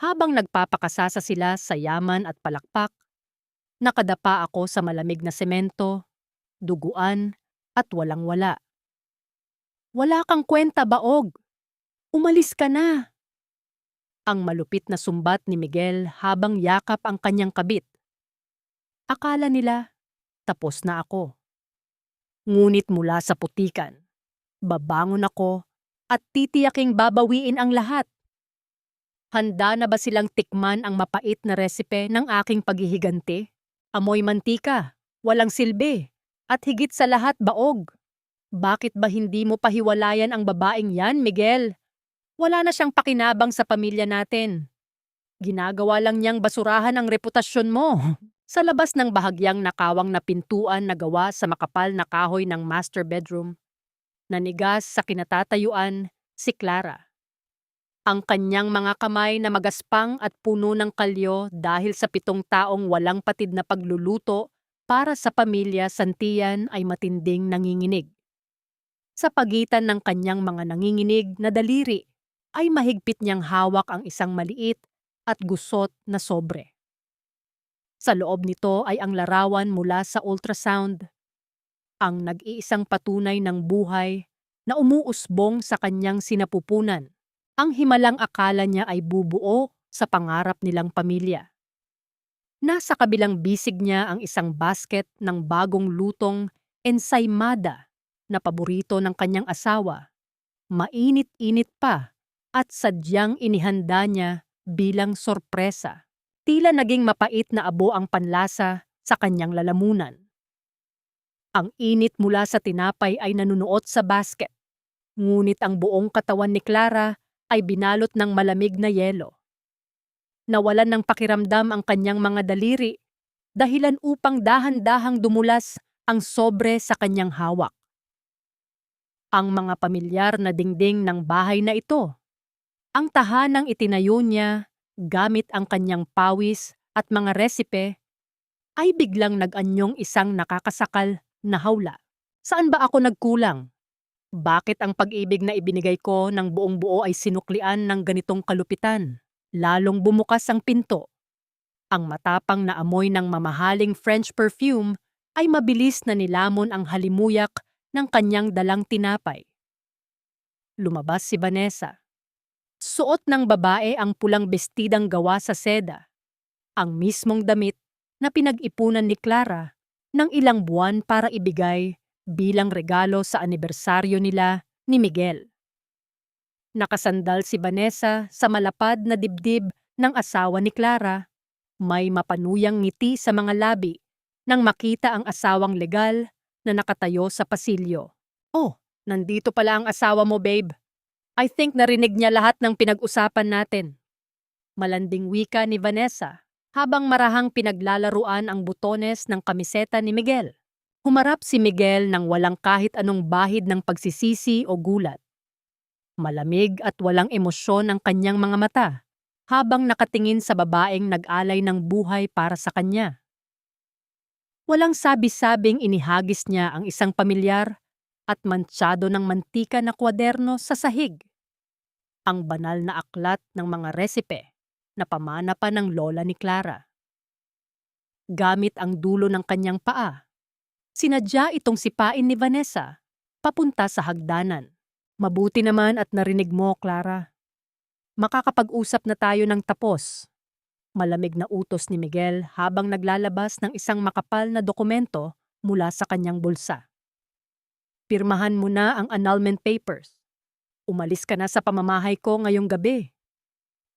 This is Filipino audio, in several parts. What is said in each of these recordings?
Habang nagpapakasasa sila sa yaman at palakpak, nakadapa ako sa malamig na semento, duguan, at walang-wala. Wala kang kwenta, Baog! Umalis ka na! Ang malupit na sumbat ni Miguel habang yakap ang kanyang kabit. Akala nila, tapos na ako. Ngunit mula sa putikan, babangon ako at titiyaking babawiin ang lahat. Handa na ba silang tikman ang mapait na resipe ng aking paghihiganti? Amoy mantika, walang silbi, at higit sa lahat Baog. Bakit ba hindi mo pahiwalayan ang babaeng yan, Miguel? Wala na siyang pakinabang sa pamilya natin. Ginagawa lang niyang basurahan ang reputasyon mo. Sa labas ng bahagyang nakawang na pintuan na gawa sa makapal na kahoy ng master bedroom, nanigas sa kinatatayuan si Clara. Ang kanyang mga kamay na magaspang at puno ng kalyo dahil sa 7 taong walang patid na pagluluto para sa pamilya Santillan ay matinding nanginginig. Sa pagitan ng kanyang mga nanginginig na daliri ay mahigpit niyang hawak ang isang maliit at gusot na sobre. Sa loob nito ay ang larawan mula sa ultrasound, ang nag-iisang patunay ng buhay na umuusbong sa kanyang sinapupunan. Ang himalang akala niya ay bubuo sa pangarap nilang pamilya. Nasa kabilang bisig niya ang isang basket ng bagong lutong ensaymada na paborito ng kanyang asawa. Mainit-init pa at sadyang inihanda niya bilang sorpresa. Tila naging mapait na abo ang panlasa sa kanyang lalamunan. Ang init mula sa tinapay ay nanunuot sa basket, ngunit ang buong katawan ni Clara ay binalot ng malamig na yelo. Nawalan ng pakiramdam ang kanyang mga daliri, dahilan upang dahan-dahang dumulas ang sobre sa kanyang hawak. Ang mga pamilyar na dingding ng bahay na ito, ang tahanang itinayo niya gamit ang kanyang pawis at mga resipe, ay biglang nag-anyong isang nakakasakal na hawla. Saan ba ako nagkulang? Bakit ang pag-ibig na ibinigay ko ng buong buo ay sinuklian ng ganitong kalupitan? Lalong bumukas ang pinto. Ang matapang na amoy ng mamahaling French perfume ay mabilis na nilamon ang halimuyak ng kanyang dalang tinapay. Lumabas si Vanessa. Suot ng babae ang pulang bestidang gawa sa seda, ang mismong damit na pinag-ipunan ni Clara ng ilang buwan para ibigay bilang regalo sa anibersaryo nila ni Miguel. Nakasandal si Vanessa sa malapad na dibdib ng asawa ni Clara. May mapanuyang ngiti sa mga labi nang makita ang asawang legal na nakatayo sa pasilyo. "Oh, nandito pala ang asawa mo, babe. I think narinig niya lahat ng pinag-usapan natin." Malanding wika ni Vanessa habang marahang pinaglalaruan ang butones ng kamiseta ni Miguel. Humarap si Miguel nang walang kahit anong bahid ng pagsisisi o gulat. Malamig at walang emosyon ang kanyang mga mata habang nakatingin sa babaeng nag-alay ng buhay para sa kanya. Walang sabi-sabing inihagis niya ang isang pamilyar at mantsado ng mantika na kwaderno sa sahig. Ang banal na aklat ng mga resipe na pamana pa ng lola ni Clara. Gamit ang dulo ng kanyang paa, sinadya itong sipain ni Vanessa papunta sa hagdanan. "Mabuti naman at narinig mo, Clara. Makakapag-usap na tayo ng tapos." Malamig na utos ni Miguel habang naglalabas ng isang makapal na dokumento mula sa kanyang bulsa. "Pirmahan mo na ang annulment papers. Umalis ka na sa pamamahay ko ngayong gabi.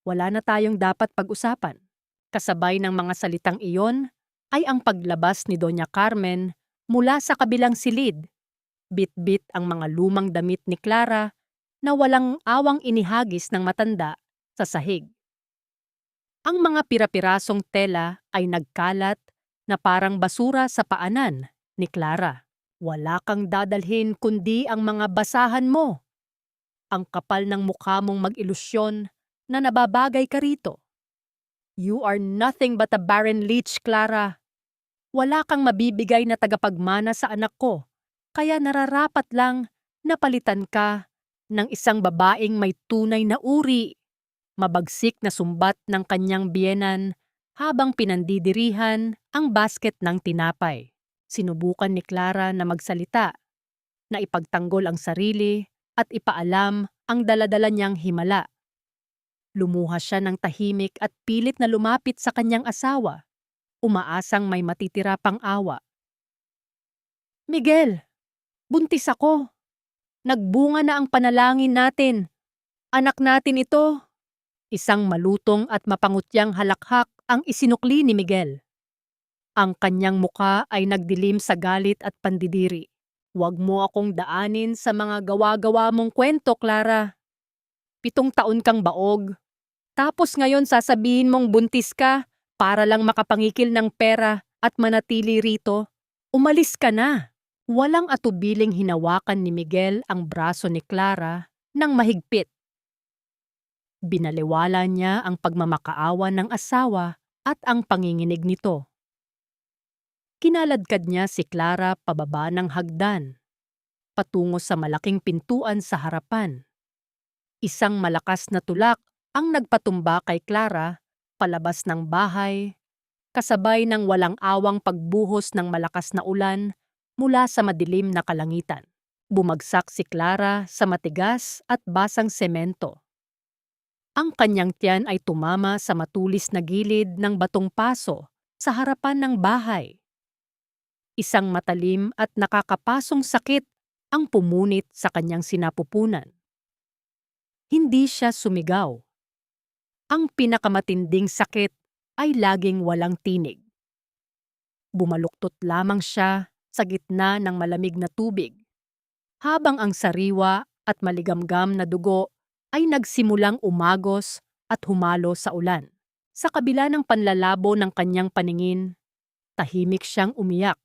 Wala na tayong dapat pag-usapan." Kasabay ng mga salitang iyon ay ang paglabas ni Doña Carmen mula sa kabilang silid. Bit-bit ang mga lumang damit ni Clara na walang awang inihagis ng matanda sa sahig. Ang mga pira-pirasong tela ay nagkalat na parang basura sa paanan ni Clara. "Wala kang dadalhin kundi ang mga basahan mo. Ang kapal ng mukha mong mag-ilusyon na nababagay ka rito. You are nothing but a barren leech, Clara. Wala kang mabibigay na tagapagmana sa anak ko, kaya nararapat lang na palitan ka ng isang babaeng may tunay na uri." Mabagsik na sumbat ng kanyang biyenan habang pinandidirihan ang basket ng tinapay. Sinubukan ni Clara na magsalita, na ipagtanggol ang sarili at ipaalam ang daladala niyang himala. Lumuha siya ng tahimik at pilit na lumapit sa kanyang asawa, umaasang may matitira pang awa. Miguel, buntis ako. Nagbunga na ang panalangin natin. Anak natin ito. Isang malutong at mapangutyang halakhak ang isinukli ni Miguel. Ang kanyang muka ay nagdilim sa galit at pandidiri. Huwag mo akong daanin sa mga gawa-gawa mong kwento, Clara. 7 taon kang baog. Tapos ngayon sasabihin mong buntis ka para lang makapangikil ng pera at manatili rito. Umalis ka na. Walang atubiling hinawakan ni Miguel ang braso ni Clara ng mahigpit. Binaliwala niya ang pagmamakaawa ng asawa at ang panginginig nito. Kinaladkad niya si Clara pababa ng hagdan, patungo sa malaking pintuan sa harapan. Isang malakas na tulak ang nagpatumba kay Clara palabas ng bahay, kasabay ng walang awang pagbuhos ng malakas na ulan mula sa madilim na kalangitan. Bumagsak si Clara sa matigas at basang semento. Ang kanyang tiyan ay tumama sa matulis na gilid ng batong paso sa harapan ng bahay. Isang matalim at nakakapasong sakit ang pumunit sa kanyang sinapupunan. Hindi siya sumigaw. Ang pinakamatinding sakit ay laging walang tinig. Bumaluktot lamang siya sa gitna ng malamig na tubig, habang ang sariwa at maligamgam na dugo ay nagsimulang umagos at humalo sa ulan. Sa kabila ng panlalabo ng kanyang paningin, tahimik siyang umiyak.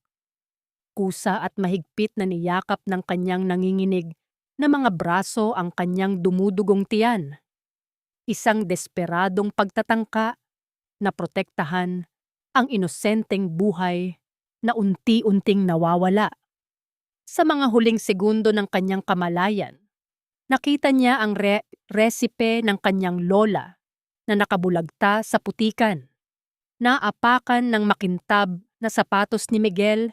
Kusa at mahigpit na niyakap ng kanyang nanginginig na mga braso ang kanyang dumudugong tiyan. Isang desperadong pagtatangka na protektahan ang inosenteng buhay na unti-unting nawawala. Sa mga huling segundo ng kanyang kamalayan, nakita niya ang resipe ng kanyang lola na nakabulagta sa putikan. Naapakan ng makintab na sapatos ni Miguel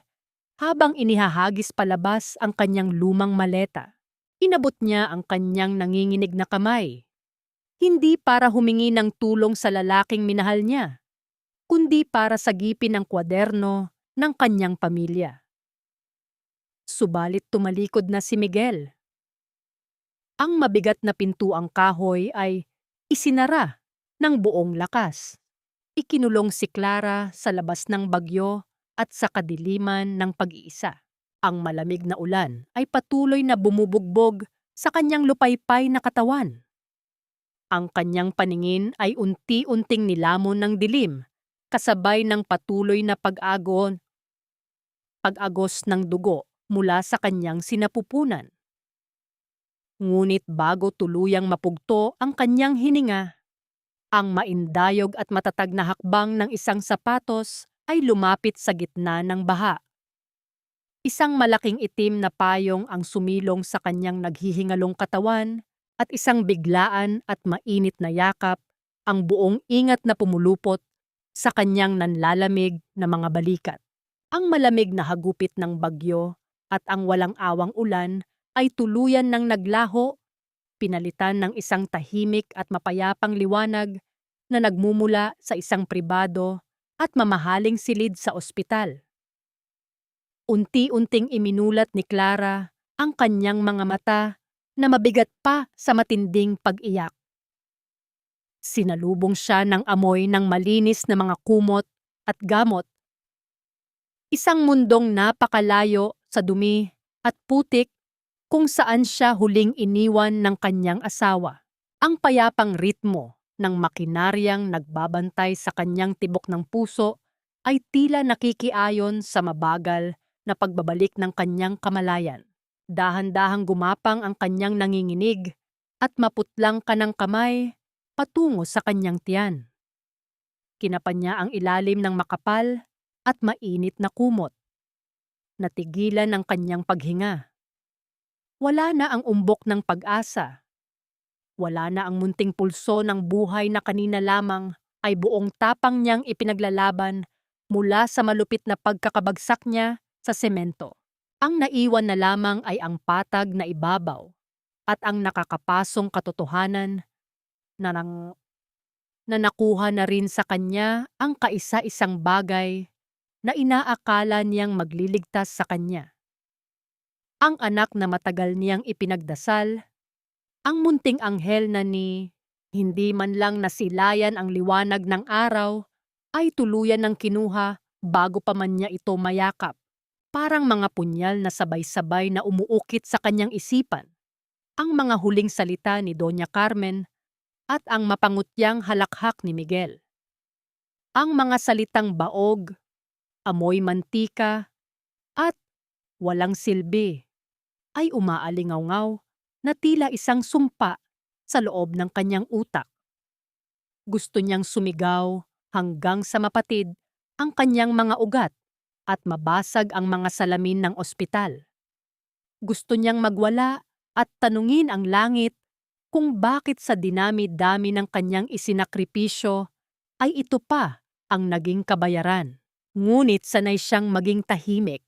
habang inihahagis palabas ang kanyang lumang maleta. Inabot niya ang kanyang nanginginig na kamay. Hindi para humingi ng tulong sa lalaking minahal niya, kundi para sagipin ang kwaderno ng kanyang pamilya. Subalit tumalikod na si Miguel. Ang mabigat na pintuang kahoy ay isinara ng buong lakas. Ikinulong si Clara sa labas ng bagyo at sa kadiliman ng pag-iisa. Ang malamig na ulan ay patuloy na bumubugbog sa kanyang lupaypay na katawan. Ang kanyang paningin ay unti-unting nilamon ng dilim, kasabay ng patuloy na pag-agos ng dugo mula sa kanyang sinapupunan. Ngunit bago tuluyang mapugto ang kanyang hininga, ang maindayog at matatag na hakbang ng isang sapatos ay lumapit sa gitna ng baha. Isang malaking itim na payong ang sumilong sa kanyang naghihingalong katawan at isang biglaan at mainit na yakap ang buong ingat na pumulupot sa kanyang nanlalamig na mga balikat. Ang malamig na hagupit ng bagyo at ang walang awang ulan ay tuluyan ng naglaho, pinalitan ng isang tahimik at mapayapang liwanag na nagmumula sa isang pribado at mamahaling silid sa ospital. Unti-unting iminulat ni Clara ang kanyang mga mata na mabigat pa sa matinding pag-iyak. Sinalubong siya ng amoy ng malinis na mga kumot at gamot. Isang mundong napakalayo sa dumi at putik kung saan siya huling iniwan ng kanyang asawa. Ang payapang ritmo ng makinaryang nagbabantay sa kanyang tibok ng puso ay tila nakikiayon sa mabagal na pagbabalik ng kanyang kamalayan. Dahan-dahang gumapang ang kanyang nanginginig at maputlang kanang kamay patungo sa kanyang tiyan. Kinapan niya ang ilalim ng makapal at mainit na kumot. Natigilan ang kanyang paghinga. Wala na ang umbok ng pag-asa. Wala na ang munting pulso ng buhay na kanina lamang ay buong tapang niyang ipinaglalaban mula sa malupit na pagkakabagsak niya sa semento. Ang naiwan na lamang ay ang patag na ibabaw at ang nakakapasong katotohanan na, na nakuha na rin sa kanya ang kaisa-isang bagay na inaakala niyang magliligtas sa kanya. Ang anak na matagal niyang ipinagdasal, ang munting anghel na hindi man lang nasilayan ang liwanag ng araw, ay tuluyan ng kinuha bago pa man niya ito mayakap. Parang mga punyal na sabay-sabay na umuukit sa kanyang isipan. Ang mga huling salita ni Doña Carmen at ang mapangutyang halakhak ni Miguel. Ang mga salitang baog, amoy mantika, at walang silbi ay umaalingaw-ngaw na tila isang sumpa sa loob ng kanyang utak. Gusto niyang sumigaw hanggang sa mapatid ang kanyang mga ugat at mabasag ang mga salamin ng ospital. Gusto niyang magwala at tanungin ang langit kung bakit sa dinami-dami ng kanyang isinakripisyo ay ito pa ang naging kabayaran. Ngunit sanay siyang maging tahimik.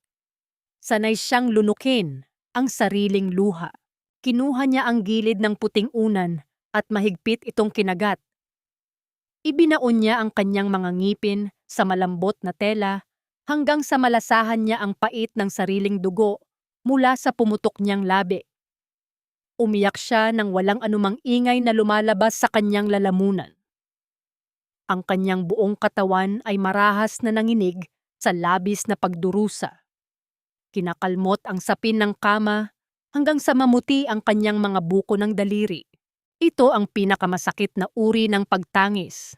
Sanay siyang lunukin ang sariling luha. Kinuha niya ang gilid ng puting unan at mahigpit itong kinagat. Ibinaon niya ang kanyang mga ngipin sa malambot na tela hanggang sa malasahan niya ang pait ng sariling dugo mula sa pumutok niyang labi. Umiyak siya nang walang anumang ingay na lumalabas sa kanyang lalamunan. Ang kanyang buong katawan ay marahas na nanginig sa labis na pagdurusa. Kinakalmot ang sapin ng kama hanggang sa mamuti ang kanyang mga buko ng daliri. Ito ang pinakamasakit na uri ng pagtangis.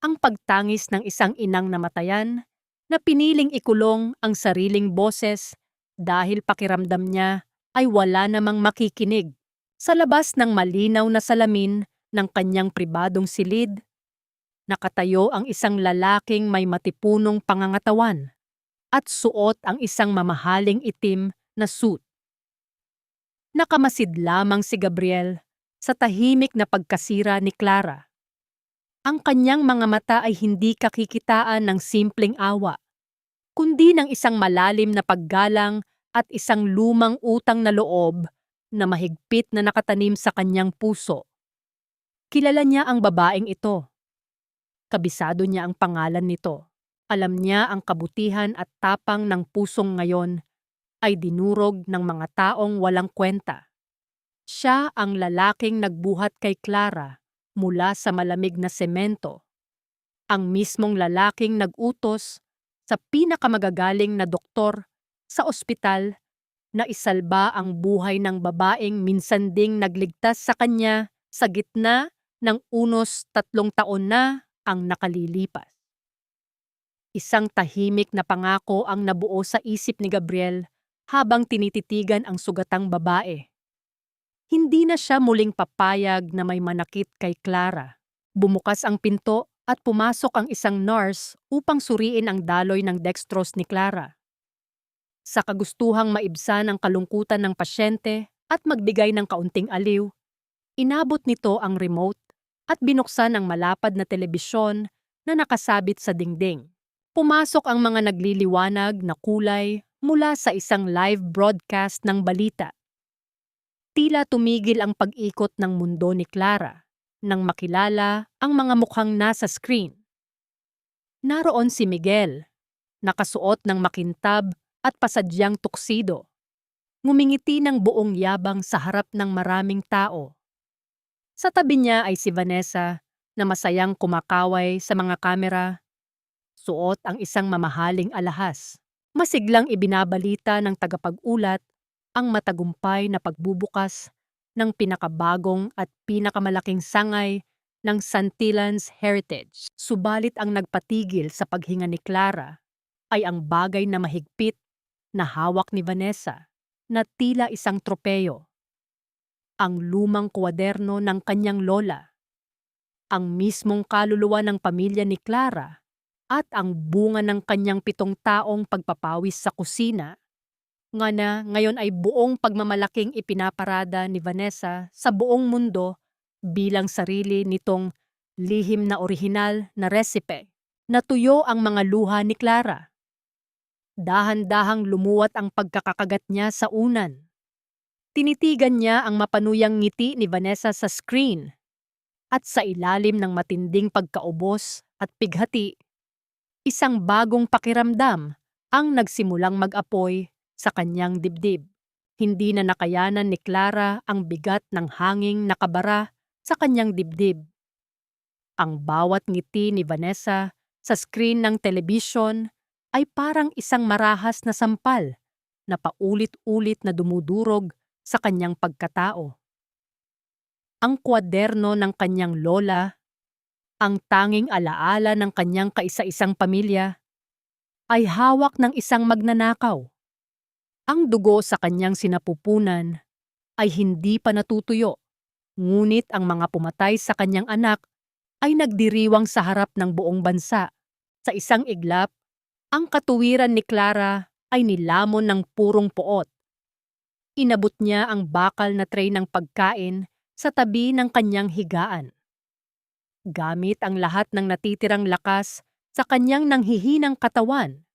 Ang pagtangis ng isang inang namatayan na piniling ikulong ang sariling boses dahil pakiramdam niya ay wala namang makikinig. Sa labas ng malinaw na salamin ng kanyang pribadong silid, nakatayo ang isang lalaking may matipunong pangangatawan at suot ang isang mamahaling itim na suit. Nakamasid lamang si Gabriel sa tahimik na pagkasira ni Clara. Ang kanyang mga mata ay hindi kakikitaan ng simpleng awa, kundi ng isang malalim na paggalang at isang lumang utang na loob na mahigpit na nakatanim sa kanyang puso. Kilala niya ang babaeng ito. Kabisado niya ang pangalan nito. Alam niya ang kabutihan at tapang ng pusong ngayon ay dinurog ng mga taong walang kwenta. Siya ang lalaking nagbuhat kay Clara mula sa malamig na semento. Ang mismong lalaking nag-utos sa pinakamagagaling na doktor sa ospital na isalba ang buhay ng babaeng minsan ding nagligtas sa kanya sa gitna ng 3 taon na ang nakalilipas. Isang tahimik na pangako ang nabuo sa isip ni Gabriel habang tinititigan ang sugatang babae. Hindi na siya muling papayag na may manakit kay Clara. Bumukas ang pinto at pumasok ang isang nurse upang suriin ang daloy ng dextrose ni Clara. Sa kagustuhang maibsan ang kalungkutan ng pasyente at magbigay ng kaunting aliw, inabot nito ang remote at binuksan ang malapad na telebisyon na nakasabit sa dingding. Pumasok ang mga nagliliwanag na kulay mula sa isang live broadcast ng balita. Tila tumigil ang pag-ikot ng mundo ni Clara nang makilala ang mga mukhang nasa screen. Naroon si Miguel, nakasuot ng makintab at pasadyang tuksido. Ngumingiti ng buong yabang sa harap ng maraming tao. Sa tabi niya ay si Vanessa na masayang kumakaway sa mga kamera. Suot ang isang mamahaling alahas. Masiglang ibinabalita ng tagapag-ulat ang matagumpay na pagbubukas ng pinakabagong at pinakamalaking sangay ng Santillan's Heritage. Subalit ang nagpatigil sa paghinga ni Clara ay ang bagay na mahigpit na hawak ni Vanessa na tila isang tropeyo. Ang lumang kwaderno ng kanyang lola, ang mismong kaluluwa ng pamilya ni Clara at ang bunga ng kanyang 7 taong pagpapawis sa kusina, nga na ngayon ay buong pagmamalaking ipinaparada ni Vanessa sa buong mundo bilang sarili nitong lihim na orihinal na resipe. Natuyo ang mga luha ni Clara. Dahan-dahang lumuwat ang pagkakakagat niya sa unan. Tinitigan niya ang mapanuyang ngiti ni Vanessa sa screen at sa ilalim ng matinding pagkaubos at pighati, isang bagong pakiramdam ang nagsimulang mag-apoy sa kanyang dibdib. Hindi na nakayanan ni Clara ang bigat ng hanging nakabara sa kanyang dibdib. Ang bawat ngiti ni Vanessa sa screen ng telebisyon ay parang isang marahas na sampal na paulit-ulit na dumudurog sa kanyang pagkatao. Ang kwaderno ng kanyang lola, ang tanging alaala ng kanyang kaisa-isang pamilya, ay hawak ng isang magnanakaw. Ang dugo sa kanyang sinapupunan ay hindi pa natutuyo, ngunit ang mga pumatay sa kanyang anak ay nagdiriwang sa harap ng buong bansa. Sa isang iglap, ang katuwiran ni Clara ay nilamon ng purong poot. Inabot niya ang bakal na tray ng pagkain sa tabi ng kanyang higaan. Gamit ang lahat ng natitirang lakas sa kanyang nanghihinang katawan,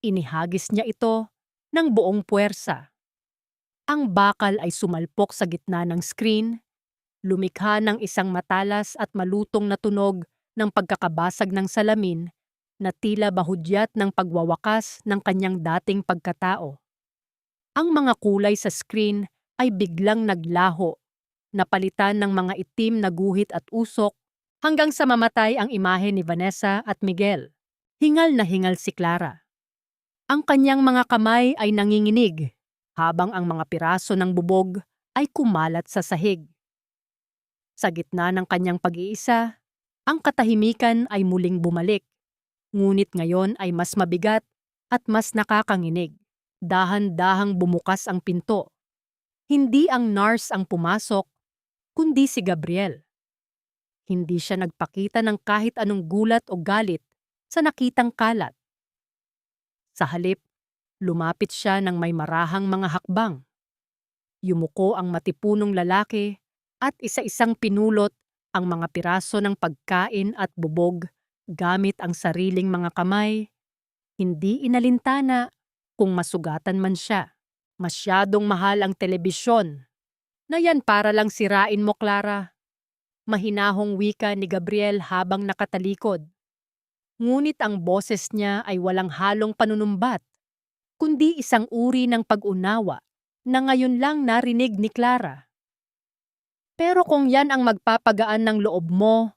inihagis niya ito ng buong puwersa. Ang bakal ay sumalpok sa gitna ng screen, lumikha ng isang matalas at malutong na tunog ng pagkakabasag ng salamin na tila bahudyat ng pagwawakas ng kanyang dating pagkatao. Ang mga kulay sa screen ay biglang naglaho, napalitan ng mga itim na guhit at usok hanggang sa mamatay ang imahe ni Vanessa at Miguel. Hingal na hingal si Clara. Ang kanyang mga kamay ay nanginginig habang ang mga piraso ng bubog ay kumalat sa sahig. Sa gitna ng kanyang pag-iisa, ang katahimikan ay muling bumalik. Ngunit ngayon ay mas mabigat at mas nakakanginig. Dahan-dahang bumukas ang pinto. Hindi ang nurse ang pumasok, kundi si Gabriel. Hindi siya nagpakita ng kahit anong gulat o galit sa nakitang kalat. Sa halip, lumapit siya ng may marahang mga hakbang. Yumuko ang matipunong lalaki at isa-isang pinulot ang mga piraso ng pagkain at bubog gamit ang sariling mga kamay. Hindi inalintana kung masugatan man siya. Masyadong mahal ang telebisyon. Na yan para lang sirain mo, Clara. Mahinahong wika ni Gabriel habang nakatalikod. Ngunit ang boses niya ay walang halong panunumbat, kundi isang uri ng pag-unawa na ngayon lang narinig ni Clara. Pero kung yan ang magpapagaan ng loob mo,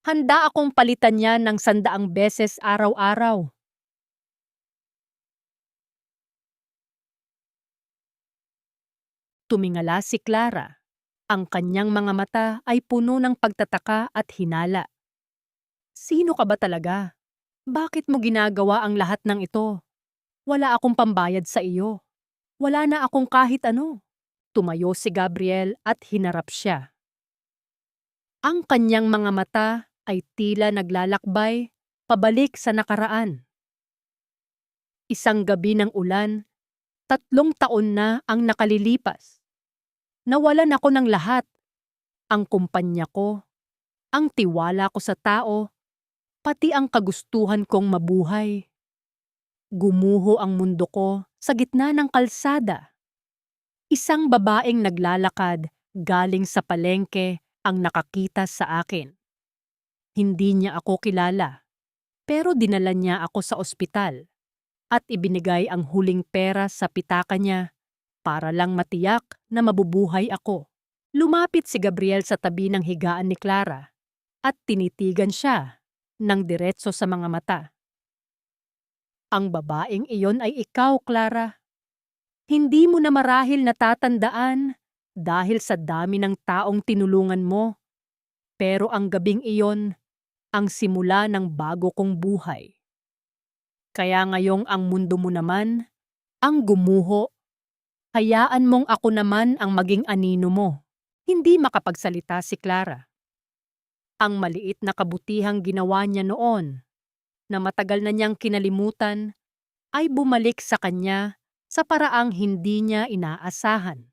handa akong palitan yan ng 100 beses araw-araw. Tumingala si Clara. Ang kanyang mga mata ay puno ng pagtataka at hinala. Sino ka ba talaga? Bakit mo ginagawa ang lahat ng ito? Wala akong pambayad sa iyo. Wala na akong kahit ano. Tumayo si Gabriel at hinarap siya. Ang kanyang mga mata ay tila naglalakbay pabalik sa nakaraan. Isang gabi ng ulan, 3 taon na ang nakalilipas. Nawalan ako ng lahat. Ang kumpanya ko, ang tiwala ko sa tao, pati ang kagustuhan kong mabuhay. Gumuho ang mundo ko sa gitna ng kalsada. Isang babaeng naglalakad galing sa palengke ang nakakita sa akin. Hindi niya ako kilala, pero dinala niya ako sa ospital at ibinigay ang huling pera sa pitaka niya para lang matiyak na mabubuhay ako. Lumapit si Gabriel sa tabi ng higaan ni Clara at tinitigan siya ng diretso sa mga mata. Ang babaeng iyon ay ikaw, Clara. Hindi mo na marahil natatandaan dahil sa dami ng taong tinulungan mo. Pero ang gabing iyon ang simula ng bago kong buhay. Kaya ngayong ang mundo mo naman ang gumuho. Hayaan mong ako naman ang maging anino mo. Hindi makapagsalita si Clara. Ang maliit na kabutihang ginawa niya noon, na matagal na niyang kinalimutan, ay bumalik sa kanya sa paraang hindi niya inaasahan.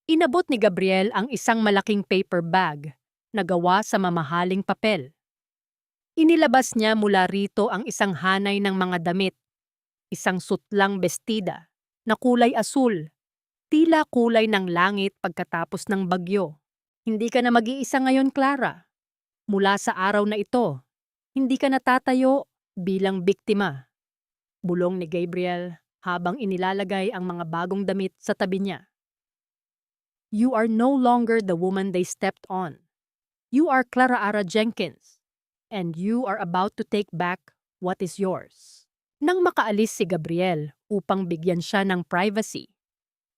Inabot ni Gabriel ang isang malaking paper bag na gawa sa mamahaling papel. Inilabas niya mula rito ang isang hanay ng mga damit, isang sutlang bestida na kulay asul, tila kulay ng langit pagkatapos ng bagyo. Hindi ka na mag-iisa ngayon, Clara. Mula sa araw na ito, hindi ka natatayo bilang biktima. Bulong ni Gabriel habang inilalagay ang mga bagong damit sa tabi niya. You are no longer the woman they stepped on. You are Clara Ara Jenkins, and you are about to take back what is yours. Nang makaalis si Gabriel upang bigyan siya ng privacy,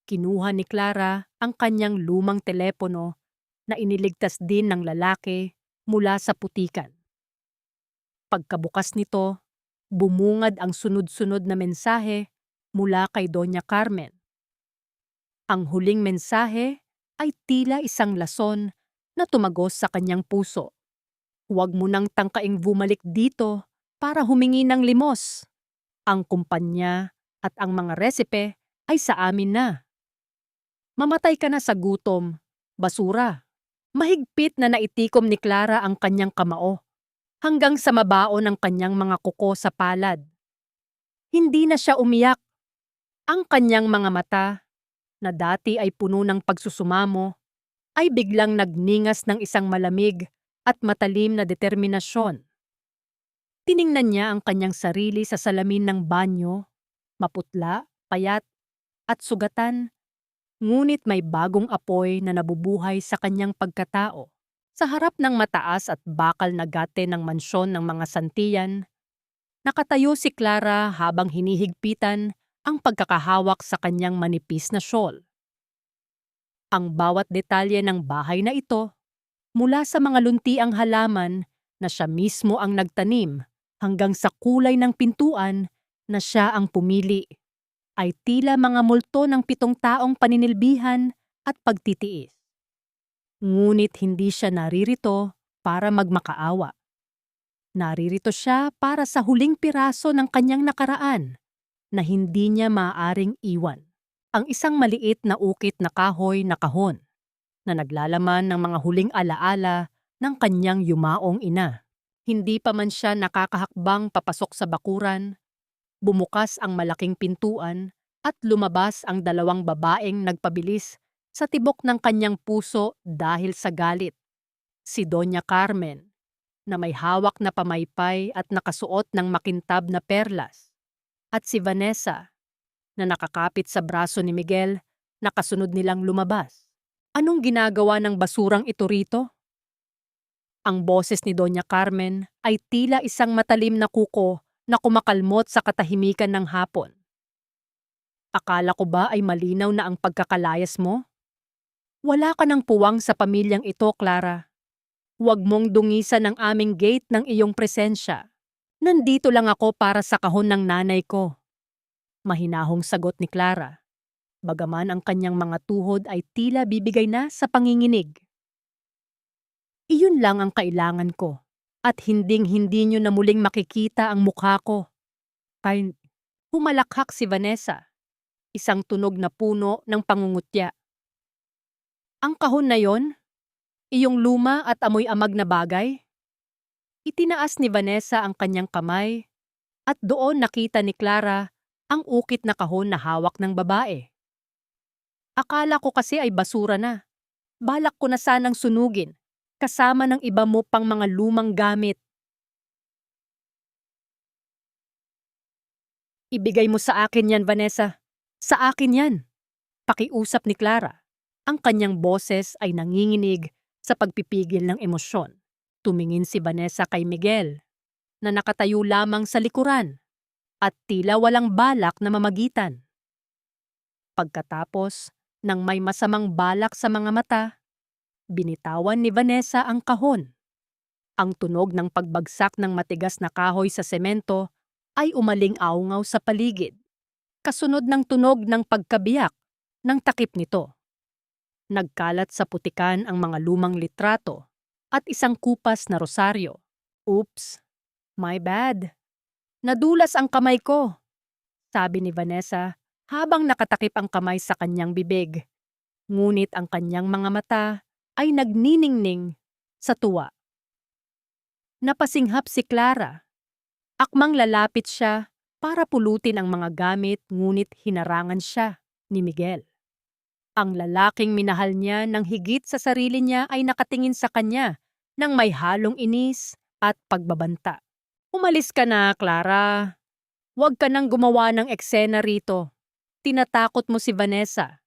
kinuha ni Clara ang kanyang lumang telepono na iniligtas din ng lalaki mula sa putikan. Pagkabukas nito, bumungad ang sunod-sunod na mensahe mula kay Doña Carmen. Ang huling mensahe ay tila isang lason na tumagos sa kanyang puso. Huwag mo nang tangkaing bumalik dito para humingi ng limos. Ang kumpanya at ang mga resipe ay sa amin na. Mamatay ka na sa gutom, basura. Mahigpit na naitikom ni Clara ang kanyang kamao hanggang sa mabaon ang kanyang mga kuko sa palad. Hindi na siya umiyak. Ang kanyang mga mata, na dati ay puno ng pagsusumamo, ay biglang nagningas ng isang malamig at matalim na determinasyon. Tiningnan niya ang kanyang sarili sa salamin ng banyo, maputla, payat, at sugatan, ngunit may bagong apoy na nabubuhay sa kanyang pagkatao. Sa harap ng mataas at bakal na gate ng mansyon ng mga Santillan, nakatayo si Clara habang hinihigpitan ang pagkakahawak sa kanyang manipis na shawl. Ang bawat detalye ng bahay na ito, mula sa mga luntiang halaman na siya mismo ang nagtanim hanggang sa kulay ng pintuan na siya ang pumili, ay tila mga multo ng 7 taong paninilbihan at pagtitiis. Ngunit hindi siya naririto para magmakaawa. Naririto siya para sa huling piraso ng kanyang nakaraan na hindi niya maaaring iwan. Ang isang maliit na ukit na kahoy na kahon na naglalaman ng mga huling alaala ng kanyang yumaong ina. Hindi pa man siya nakakahakbang papasok sa bakuran, bumukas ang malaking pintuan at lumabas ang 2 babaeng nagpabilis sa tibok ng kanyang puso dahil sa galit. Si Doña Carmen, na may hawak na pamaypay at nakasuot ng makintab na perlas, at si Vanessa, na nakakapit sa braso ni Miguel na kasunod nilang lumabas. Anong ginagawa ng basurang ito rito? Ang boses ni Doña Carmen ay tila isang matalim na kuko na kumakalmot sa katahimikan ng hapon. Akala ko ba ay malinaw na ang pagkakalayas mo? Wala ka ng puwang sa pamilyang ito, Clara. Huwag mong dungisan ang aming gate ng iyong presensya. Nandito lang ako para sa kahon ng nanay ko. Mahinahong sagot ni Clara, bagaman ang kanyang mga tuhod ay tila bibigay na sa panginginig. Iyon lang ang kailangan ko, at hinding-hindi nyo na muling makikita ang mukha ko. Kay humalakhak si Vanessa, isang tunog na puno ng pangungutya. Ang kahon na yon, iyong luma at amoy amag na bagay? Itinaas ni Vanessa ang kanyang kamay, at doon nakita ni Clara ang ukit na kahon na hawak ng babae. Akala ko kasi ay basura na. Balak ko na sanang sunugin, kasama ng iba mo pang mga lumang gamit. Ibigay mo sa akin yan, Vanessa. Sa akin yan. Pakiusap ni Clara. Ang kanyang boses ay nanginginig sa pagpipigil ng emosyon. Tumingin si Vanessa kay Miguel, na nakatayo lamang sa likuran, at tila walang balak na mamagitan. Pagkatapos, nang may masamang balak sa mga mata, binitawan ni Vanessa ang kahon. Ang tunog ng pagbagsak ng matigas na kahoy sa semento ay umaling-aungaw sa paligid, kasunod ng tunog ng pagkabiyak ng takip nito. Nagkalat sa putikan ang mga lumang litrato at isang kupas na rosaryo. Oops, my bad. Nadulas ang kamay ko, sabi ni Vanessa habang nakatakip ang kamay sa kanyang bibig. Ngunit ang kanyang mga mata ay nagniningning sa tuwa. Napasinghap si Clara. Akmang lalapit siya para pulutin ang mga gamit ngunit hinarangan siya ni Miguel. Ang lalaking minahal niya ng higit sa sarili niya ay nakatingin sa kanya ng may halong inis at pagbabanta. Umalis ka na, Clara. Huwag ka nang gumawa ng eksena rito. Tinatakot mo si Vanessa.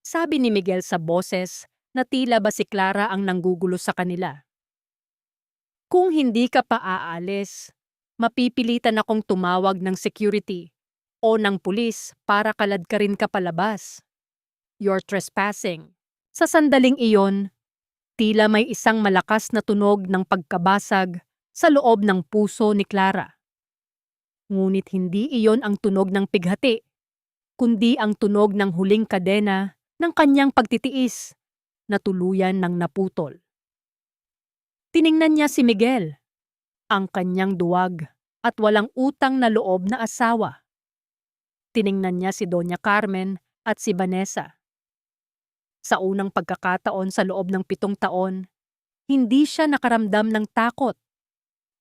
Sabi ni Miguel sa boses na tila ba si Clara ang nanggugulo sa kanila. Kung hindi ka pa aalis, mapipilitan akong tumawag ng security o ng pulis para kaladkarin ka palabas. You're trespassing. Sa sandaling iyon, tila may isang malakas na tunog ng pagkabasag sa loob ng puso ni Clara. Ngunit hindi iyon ang tunog ng pighati, kundi ang tunog ng huling kadena ng kanyang pagtitiis na tuluyan ng naputol. Tiningnan niya si Miguel, ang kanyang duwag at walang utang na loob na asawa. Tiningnan niya si Doña Carmen at si Vanessa. Sa unang pagkakataon sa loob ng 7 taon, hindi siya nakaramdam ng takot.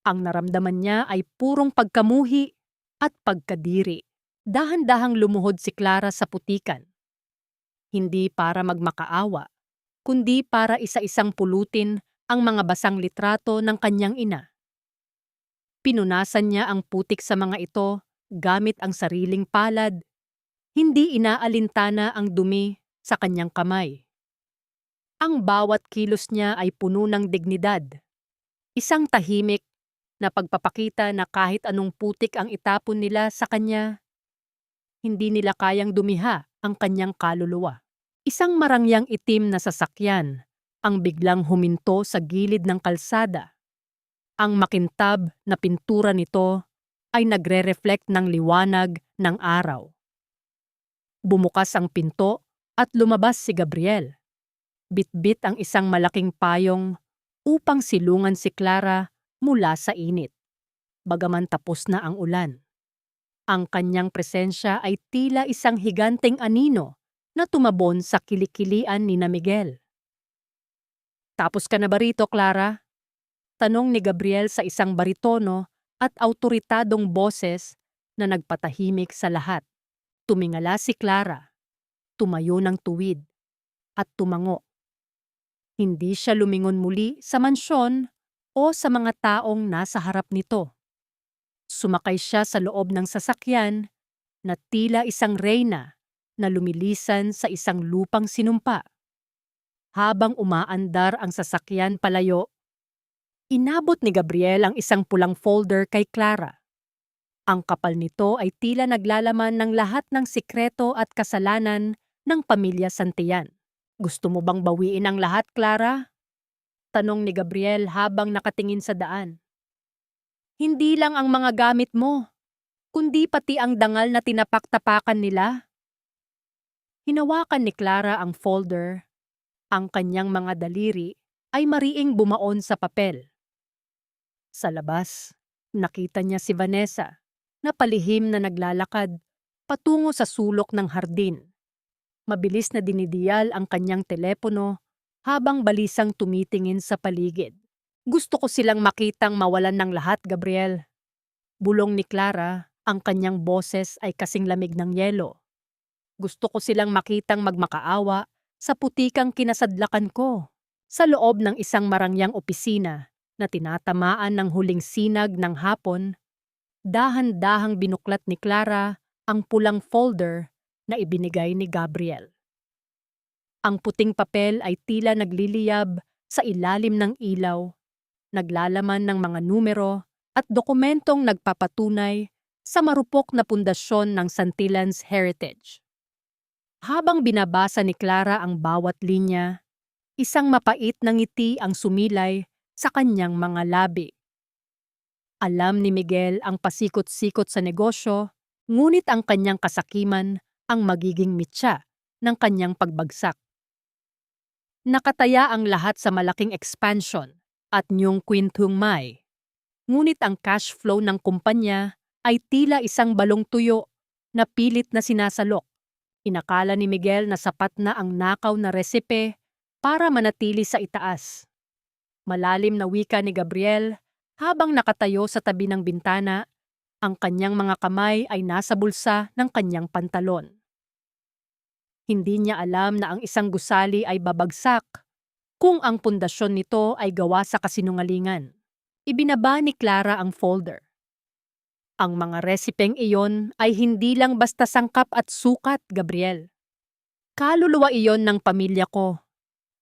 Ang naramdaman niya ay purong pagkamuhi at pagkadiri. Dahan-dahang lumuhod si Clara sa putikan. Hindi para magmakaawa, kundi para isa-isang pulutin ang mga basang litrato ng kanyang ina. Pinunasan niya ang putik sa mga ito gamit ang sariling palad. Hindi inaalintana ang dumi sa kanyang kamay. Ang bawat kilos niya ay puno ng dignidad. Isang tahimik na pagpapakita na kahit anong putik ang itapon nila sa kanya, hindi nila kayang dumiha ang kanyang kaluluwa. Isang marangyang itim na sasakyan ang biglang huminto sa gilid ng kalsada. Ang makintab na pintura nito ay nagre-reflect ng liwanag ng araw. Bumukas ang pinto at lumabas si Gabriel. Bitbit ang isang malaking payong upang silungan si Clara mula sa init, bagaman tapos na ang ulan. Ang kanyang presensya ay tila isang higanteng anino na tumabon sa kilikilian ni na Miguel. Tapos ka na ba rito, Clara? Tanong ni Gabriel sa isang baritono at awtoritadong boses na nagpatahimik sa lahat. Tumingala si Clara, tumayo ng tuwid, at tumango. Hindi siya lumingon muli sa mansyon o sa mga taong nasa harap nito. Sumakay siya sa loob ng sasakyan na tila isang reyna na lumilisan sa isang lupang sinumpa. Habang umaandar ang sasakyan palayo, inabot ni Gabriel ang isang pulang folder kay Clara. Ang kapal nito ay tila naglalaman ng lahat ng sikreto at kasalanan ng pamilya Santillan. Gusto mo bang bawiin ang lahat, Clara? Tanong ni Gabriel habang nakatingin sa daan. Hindi lang ang mga gamit mo, kundi pati ang dangal na tinapak-tapakan nila. Hinawakan ni Clara ang folder. Ang kanyang mga daliri ay mariing bumaon sa papel. Sa labas, nakita niya si Vanessa na palihim na naglalakad patungo sa sulok ng hardin. Mabilis na dinidiyal ang kanyang telepono habang balisang tumitingin sa paligid. Gusto ko silang makitang mawalan ng lahat, Gabriel. Bulong ni Clara, ang kanyang boses ay kasing lamig ng yelo. Gusto ko silang makitang magmakaawa sa putikang kinasadlakan ko. Sa loob ng isang marangyang opisina na tinatamaan ng huling sinag ng hapon, dahan-dahang binuklat ni Clara ang pulang folder na ibinigay ni Gabriel. Ang puting papel ay tila nagliliyab sa ilalim ng ilaw, naglalaman ng mga numero at dokumentong nagpapatunay sa marupok na pundasyon ng Santillan's heritage. Habang binabasa ni Clara ang bawat linya, isang mapait na ngiti ang sumilay sa kanyang mga labi. Alam ni Miguel ang pasikot-sikot sa negosyo, ngunit ang kanyang kasakiman ang magiging mitya ng kanyang pagbagsak. Nakataya ang lahat sa malaking expansion at Nyong Quintung Mai. Ngunit ang cash flow ng kumpanya ay tila isang balong tuyo na pilit na sinasalok. Inakala ni Miguel na sapat na ang nakaw na resipe para manatili sa itaas. Malalim na wika ni Gabriel habang nakatayo sa tabi ng bintana, ang kanyang mga kamay ay nasa bulsa ng kanyang pantalon. Hindi niya alam na ang isang gusali ay babagsak kung ang pundasyon nito ay gawa sa kasinungalingan. Ibinaba ni Clara ang folder. Ang mga resipeng iyon ay hindi lang basta sangkap at sukat, Gabriel. Kaluluwa iyon ng pamilya ko.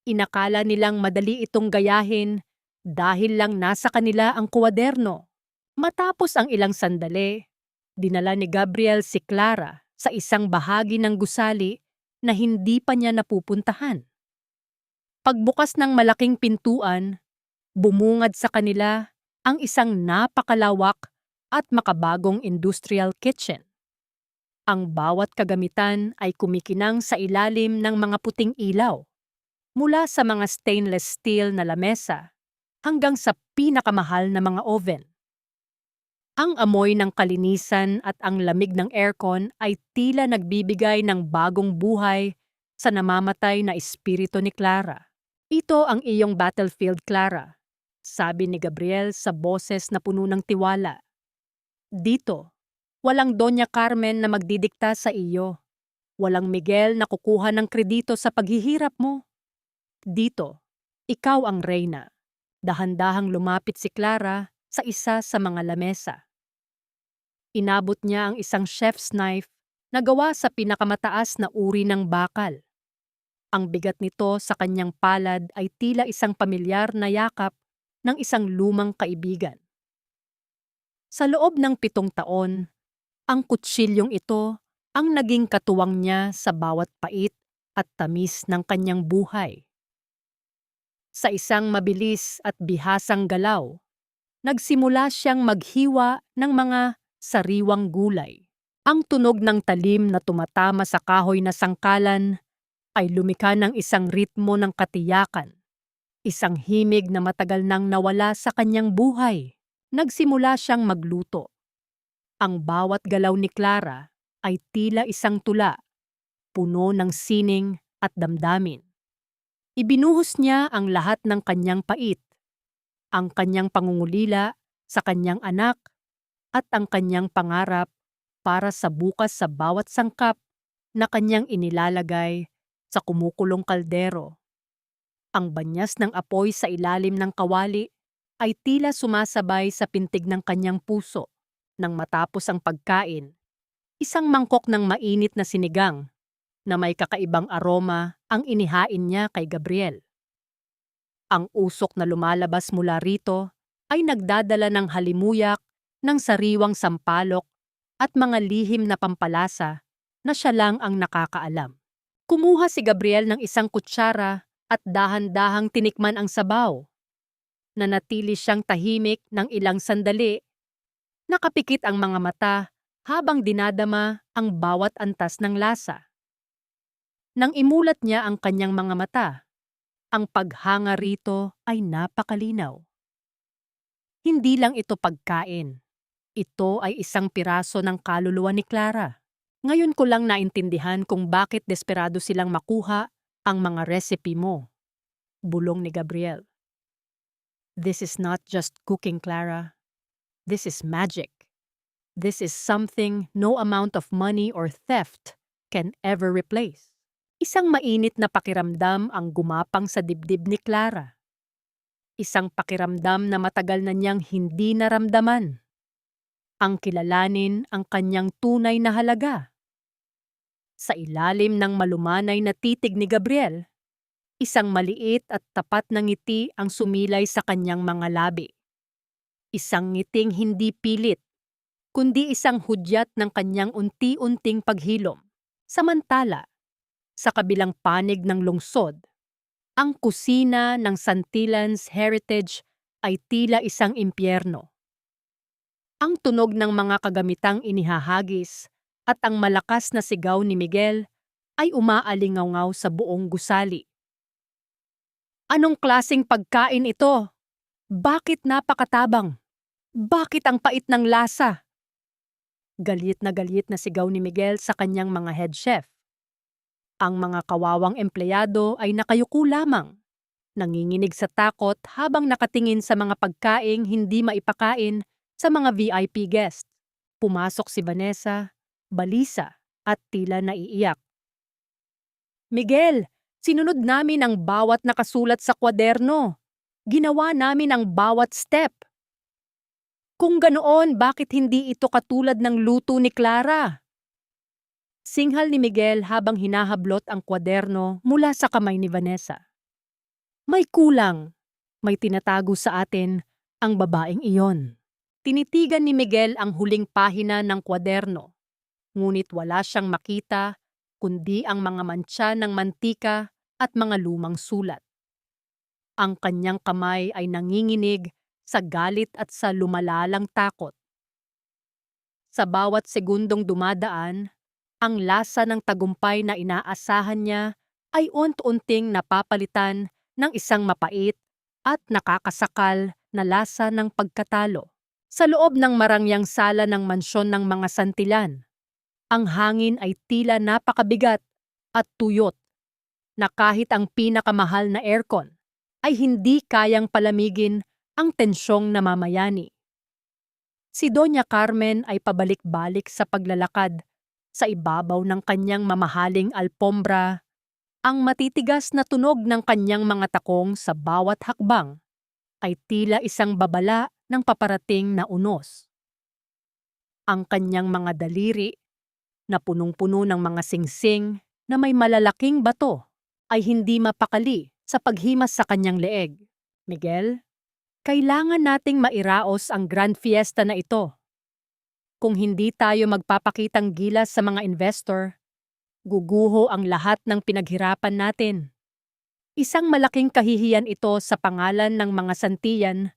Inakala nilang madali itong gayahin dahil lang nasa kanila ang kuwaderno. Matapos ang ilang sandali, dinala ni Gabriel si Clara sa isang bahagi ng gusali na hindi pa niya napupuntahan. Pagbukas ng malaking pintuan, bumungad sa kanila ang isang napakalawak at makabagong industrial kitchen. Ang bawat kagamitan ay kumikinang sa ilalim ng mga puting ilaw, mula sa mga stainless steel na lamesa hanggang sa pinakamahal na mga oven. Ang amoy ng kalinisan at ang lamig ng aircon ay tila nagbibigay ng bagong buhay sa namamatay na espiritu ni Clara. Ito ang iyong battlefield, Clara, sabi ni Gabriel sa boses na puno ng tiwala. Dito, walang Doña Carmen na magdidikta sa iyo. Walang Miguel na kukuha ng kredito sa paghihirap mo. Dito, ikaw ang reyna. Dahan-dahang lumapit si Clara sa isa sa mga lamesa. Inabot niya ang isang chef's knife na gawa sa pinakamataas na uri ng bakal. Ang bigat nito sa kanyang palad ay tila isang pamilyar na yakap ng isang lumang kaibigan. Sa loob ng 7 taon, ang kutsilyong ito ang naging katuwang niya sa bawat pait at tamis ng kanyang buhay. Sa isang mabilis at bihasang galaw, nagsimula siyang maghiwa ng mga sariwang gulay. Ang tunog ng talim na tumatama sa kahoy na sangkalan ay lumikha ng isang ritmo ng katiyakan. Isang himig na matagal nang nawala sa kanyang buhay. Nagsimula siyang magluto. Ang bawat galaw ni Clara ay tila isang tula, puno ng sining at damdamin. Ibinuhos niya ang lahat ng kanyang pait, ang kanyang pangungulila sa kanyang anak at ang kanyang pangarap para sa bukas sa bawat sangkap na kanyang inilalagay sa kumukulong kaldero. Ang banyas ng apoy sa ilalim ng kawali ay tila sumasabay sa pintig ng kanyang puso. Nang matapos ang pagkain, isang mangkok ng mainit na sinigang na may kakaibang aroma ang inihain niya kay Gabriel. Ang usok na lumalabas mula rito ay nagdadala ng halimuyak ng sariwang sampalok at mga lihim na pampalasa na siya lang ang nakakaalam. Kumuha si Gabriel ng isang kutsara at dahan-dahang tinikman ang sabaw. Nanatili siyang tahimik ng ilang sandali. Nakapikit ang mga mata habang dinadama ang bawat antas ng lasa. Nang imulat niya ang kanyang mga mata, ang paghanga rito ay napakalinaw. Hindi lang ito pagkain. Ito ay isang piraso ng kaluluwa ni Clara. Ngayon ko lang naintindihan kung bakit desperado silang makuha ang mga recipe mo. Bulong ni Gabriel. This is not just cooking, Clara. This is magic. This is something no amount of money or theft can ever replace. Isang mainit na pakiramdam ang gumapang sa dibdib ni Clara. Isang pakiramdam na matagal na niyang hindi naramdaman. Ang kilalanin ang kanyang tunay na halaga. Sa ilalim ng malumanay na titig ni Gabriel, isang maliit at tapat na ngiti ang sumilay sa kanyang mga labi. Isang ngiting hindi pilit, kundi isang hudyat ng kanyang unti-unting paghilom. Samantala, sa kabilang panig ng lungsod, ang kusina ng Santillan's Heritage ay tila isang impyerno. Ang tunog ng mga kagamitang inihahagis at ang malakas na sigaw ni Miguel ay umaalingaw-ngaw sa buong gusali. Anong klaseng pagkain ito? Bakit napakatabang? Bakit ang pait ng lasa? Galit na sigaw ni Miguel sa kanyang mga head chef. Ang mga kawawang empleyado ay nakayuko lamang, nanginginig sa takot habang nakatingin sa mga pagkaing hindi maipakain sa mga VIP guest. Pumasok si Vanessa, balisa at tila naiiyak. Miguel, sinunod namin ang bawat nakasulat sa kwaderno. Ginawa namin ang bawat step. Kung ganoon, bakit hindi ito katulad ng luto ni Clara? Singhal ni Miguel habang hinahablot ang kwaderno mula sa kamay ni Vanessa. May kulang. May tinatago sa atin ang babaeng iyon. Tinitigan ni Miguel ang huling pahina ng kwaderno. Ngunit wala siyang makita kundi ang mga mantsa ng mantika at mga lumang sulat. Ang kanyang kamay ay nanginginig sa galit at sa lumalalang takot. Sa bawat segundong dumadaan, ang lasa ng tagumpay na inaasahan niya ay unti-unting napapalitan ng isang mapait at nakakasakal na lasa ng pagkatalo. Sa loob ng marangyang sala ng mansyon ng mga santilan, ang hangin ay tila napakabigat at tuyot na kahit ang pinakamahal na aircon ay hindi kayang palamigin ang tensyong namamayani. Si Doña Carmen ay pabalik-balik sa paglalakad sa ibabaw ng kanyang mamahaling alpombra. Ang matitigas na tunog ng kanyang mga takong sa bawat hakbang ay tila isang babala ng paparating na unos. Ang kanyang mga daliri na punong-puno ng mga singsing na may malalaking bato ay hindi mapakali sa paghimas sa kanyang leeg. Miguel, kailangan nating mairaos ang grand fiesta na ito. Kung hindi tayo magpapakitang gilas sa mga investor, guguho ang lahat ng pinaghirapan natin. Isang malaking kahihiyan ito sa pangalan ng mga santiyan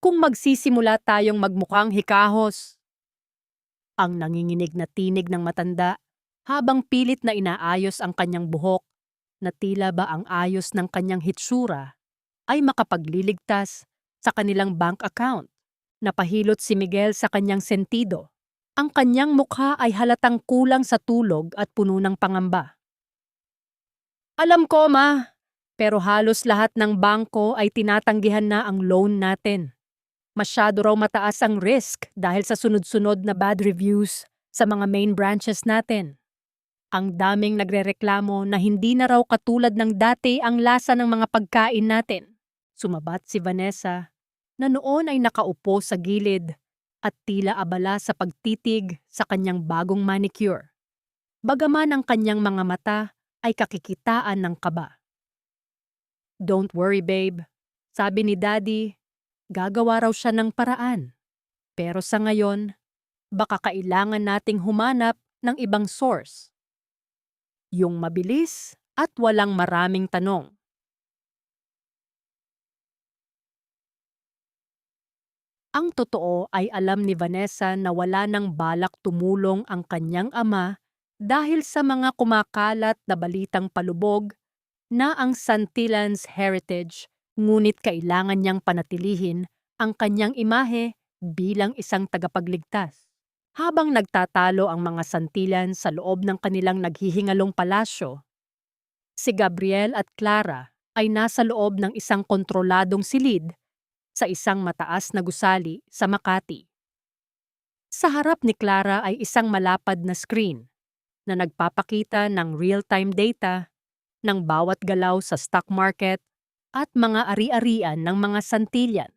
kung magsisimula tayong magmukhang hikahos. Ang nanginginig na tinig ng matanda habang pilit na inaayos ang kanyang buhok na tila ba ang ayos ng kanyang hitsura ay makapagliligtas sa kanilang bank account. Napahilot si Miguel sa kanyang sentido. Ang kanyang mukha ay halatang kulang sa tulog at puno ng pangamba. Alam ko, ma, pero halos lahat ng bangko ay tinatanggihan na ang loan natin. Masyado raw mataas ang risk dahil sa sunod-sunod na bad reviews sa mga main branches natin. Ang daming nagrereklamo na hindi na raw katulad ng dati ang lasa ng mga pagkain natin. Sumabat si Vanessa na noon ay nakaupo sa gilid at tila abala sa pagtitig sa kanyang bagong manicure. Bagaman ang kanyang mga mata ay kakikitaan ng kaba. Don't worry, babe. Sabi ni Daddy, gagawa raw siya ng paraan. Pero sa ngayon, baka kailangan nating humanap ng ibang source. Yung mabilis at walang maraming tanong. Ang totoo ay alam ni Vanessa na wala nang balak tumulong ang kanyang ama dahil sa mga kumakalat na balitang palubog na ang Santillan's heritage, ngunit kailangan niyang panatilihin ang kanyang imahe bilang isang tagapagligtas. Habang nagtatalo ang mga Santillan sa loob ng kanilang naghihingalong palasyo, si Gabriel at Clara ay nasa loob ng isang kontroladong silid sa isang mataas na gusali sa Makati. Sa harap ni Clara ay isang malapad na screen na nagpapakita ng real-time data ng bawat galaw sa stock market at mga ari-arian ng mga Santillan.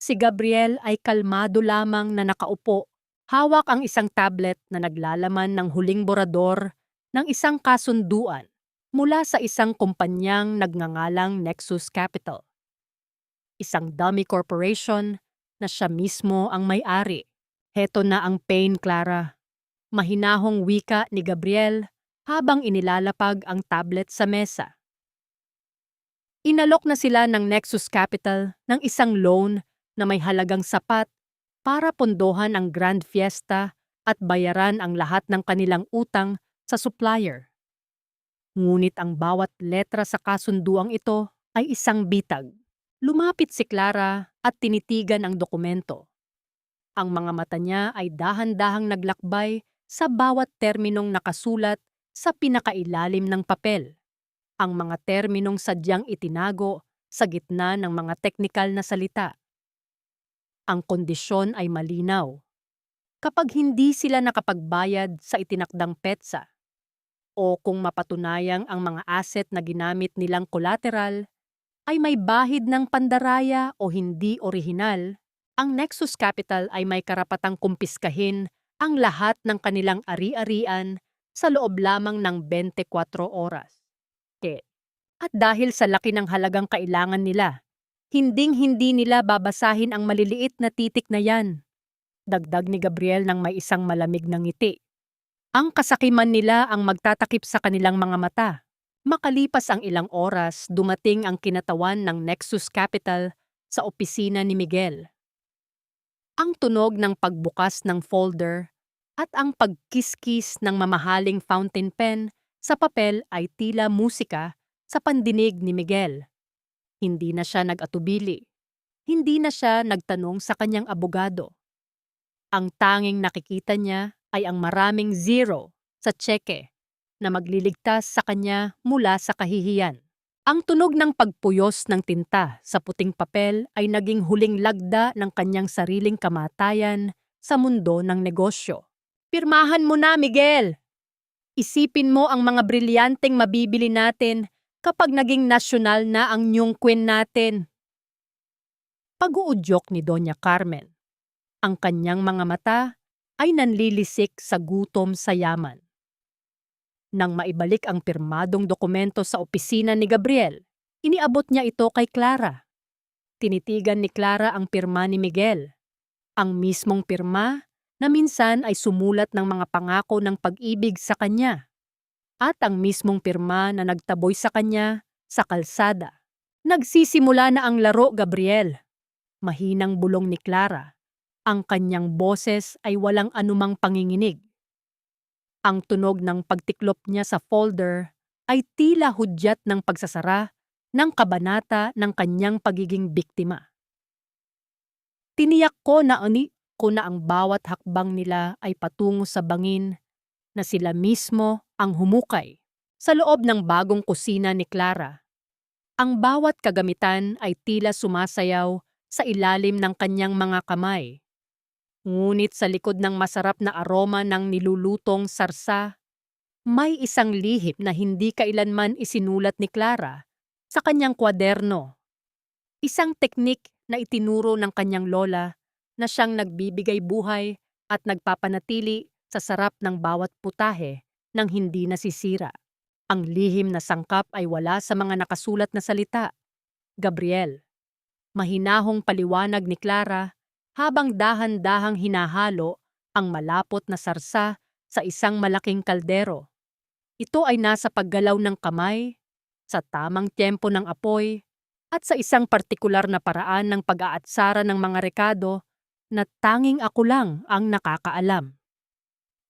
Si Gabriel ay kalmado lamang na nakaupo, hawak ang isang tablet na naglalaman ng huling borador ng isang kasunduan mula sa isang kumpanyang nagngangalang Nexus Capital. Isang dummy corporation na siya mismo ang may-ari. Heto na ang pain, Clara. Mahinahong wika ni Gabriel habang inilalapag ang tablet sa mesa. Inalok na sila ng Nexus Capital ng isang loan na may halagang sapat para pondohan ang grand fiesta at bayaran ang lahat ng kanilang utang sa supplier. Ngunit ang bawat letra sa kasunduang ito ay isang bitag. Lumapit si Clara at tinitigan ang dokumento. Ang mga mata niya ay dahan-dahang naglakbay sa bawat terminong nakasulat sa pinakailalim ng papel, ang mga terminong sadyang itinago sa gitna ng mga teknikal na salita. Ang kondisyon ay malinaw. Kapag hindi sila nakapagbayad sa itinakdang petsa o kung mapatunayang ang mga asset na ginamit nilang collateral ay may bahid ng pandaraya o hindi orihinal, ang Nexus Capital ay may karapatang kumpiskahin ang lahat ng kanilang ari-arian sa loob lamang ng 24 oras. At dahil sa laki ng halagang kailangan nila, hinding-hindi nila babasahin ang maliliit na titik na yan. Dagdag ni Gabriel ng may isang malamig na ngiti. Ang kasakiman nila ang magtatakip sa kanilang mga mata. Makalipas ang ilang oras, dumating ang kinatawan ng Nexus Capital sa opisina ni Miguel. Ang tunog ng pagbukas ng folder at ang pagkiskis ng mamahaling fountain pen sa papel ay tila musika sa pandinig ni Miguel. Hindi na siya nag-atubili. Hindi na siya nagtanong sa kanyang abogado. Ang tanging nakikita niya ay ang maraming zero sa tseke na magliligtas sa kanya mula sa kahihiyan. Ang tunog ng pagpuyos ng tinta sa puting papel ay naging huling lagda ng kanyang sariling kamatayan sa mundo ng negosyo. Pirmahan mo na, Miguel! Isipin mo ang mga brilyanteng mabibili natin kapag naging nasyonal na ang Nyung Queen natin. Pag-uudyok ni Doña Carmen. Ang kanyang mga mata ay nanlilisik sa gutom sa yaman. Nang maibalik ang pirmadong dokumento sa opisina ni Gabriel, iniabot niya ito kay Clara. Tinitigan ni Clara ang pirma ni Miguel. Ang mismong pirma na minsan ay sumulat ng mga pangako ng pag-ibig sa kanya. At ang mismong pirma na nagtaboy sa kanya sa kalsada. Nagsisimula na ang laro, Gabriel. Mahinang bulong ni Clara. Ang kanyang boses ay walang anumang panginginig. Ang tunog ng pagtiklop niya sa folder ay tila hudyat ng pagsasara ng kabanata ng kanyang pagiging biktima. Tiniyak ko na ang bawat hakbang nila ay patungo sa bangin na sila mismo ang humukay sa loob ng bagong kusina ni Clara. Ang bawat kagamitan ay tila sumasayaw sa ilalim ng kanyang mga kamay. Ngunit sa likod ng masarap na aroma ng nilulutong sarsa, may isang lihim na hindi kailanman isinulat ni Clara sa kanyang kwaderno. Isang teknik na itinuro ng kanyang lola na siyang nagbibigay buhay at nagpapanatili sa sarap ng bawat putahe nang hindi nasisira. Ang lihim na sangkap ay wala sa mga nakasulat na salita. Gabriel. Mahinahong paliwanag ni Clara habang dahan-dahang hinahalo ang malapot na sarsa sa isang malaking kaldero. Ito ay nasa paggalaw ng kamay, sa tamang tempo ng apoy, at sa isang partikular na paraan ng pag-aatsara ng mga rekado na tanging ako lang ang nakakaalam.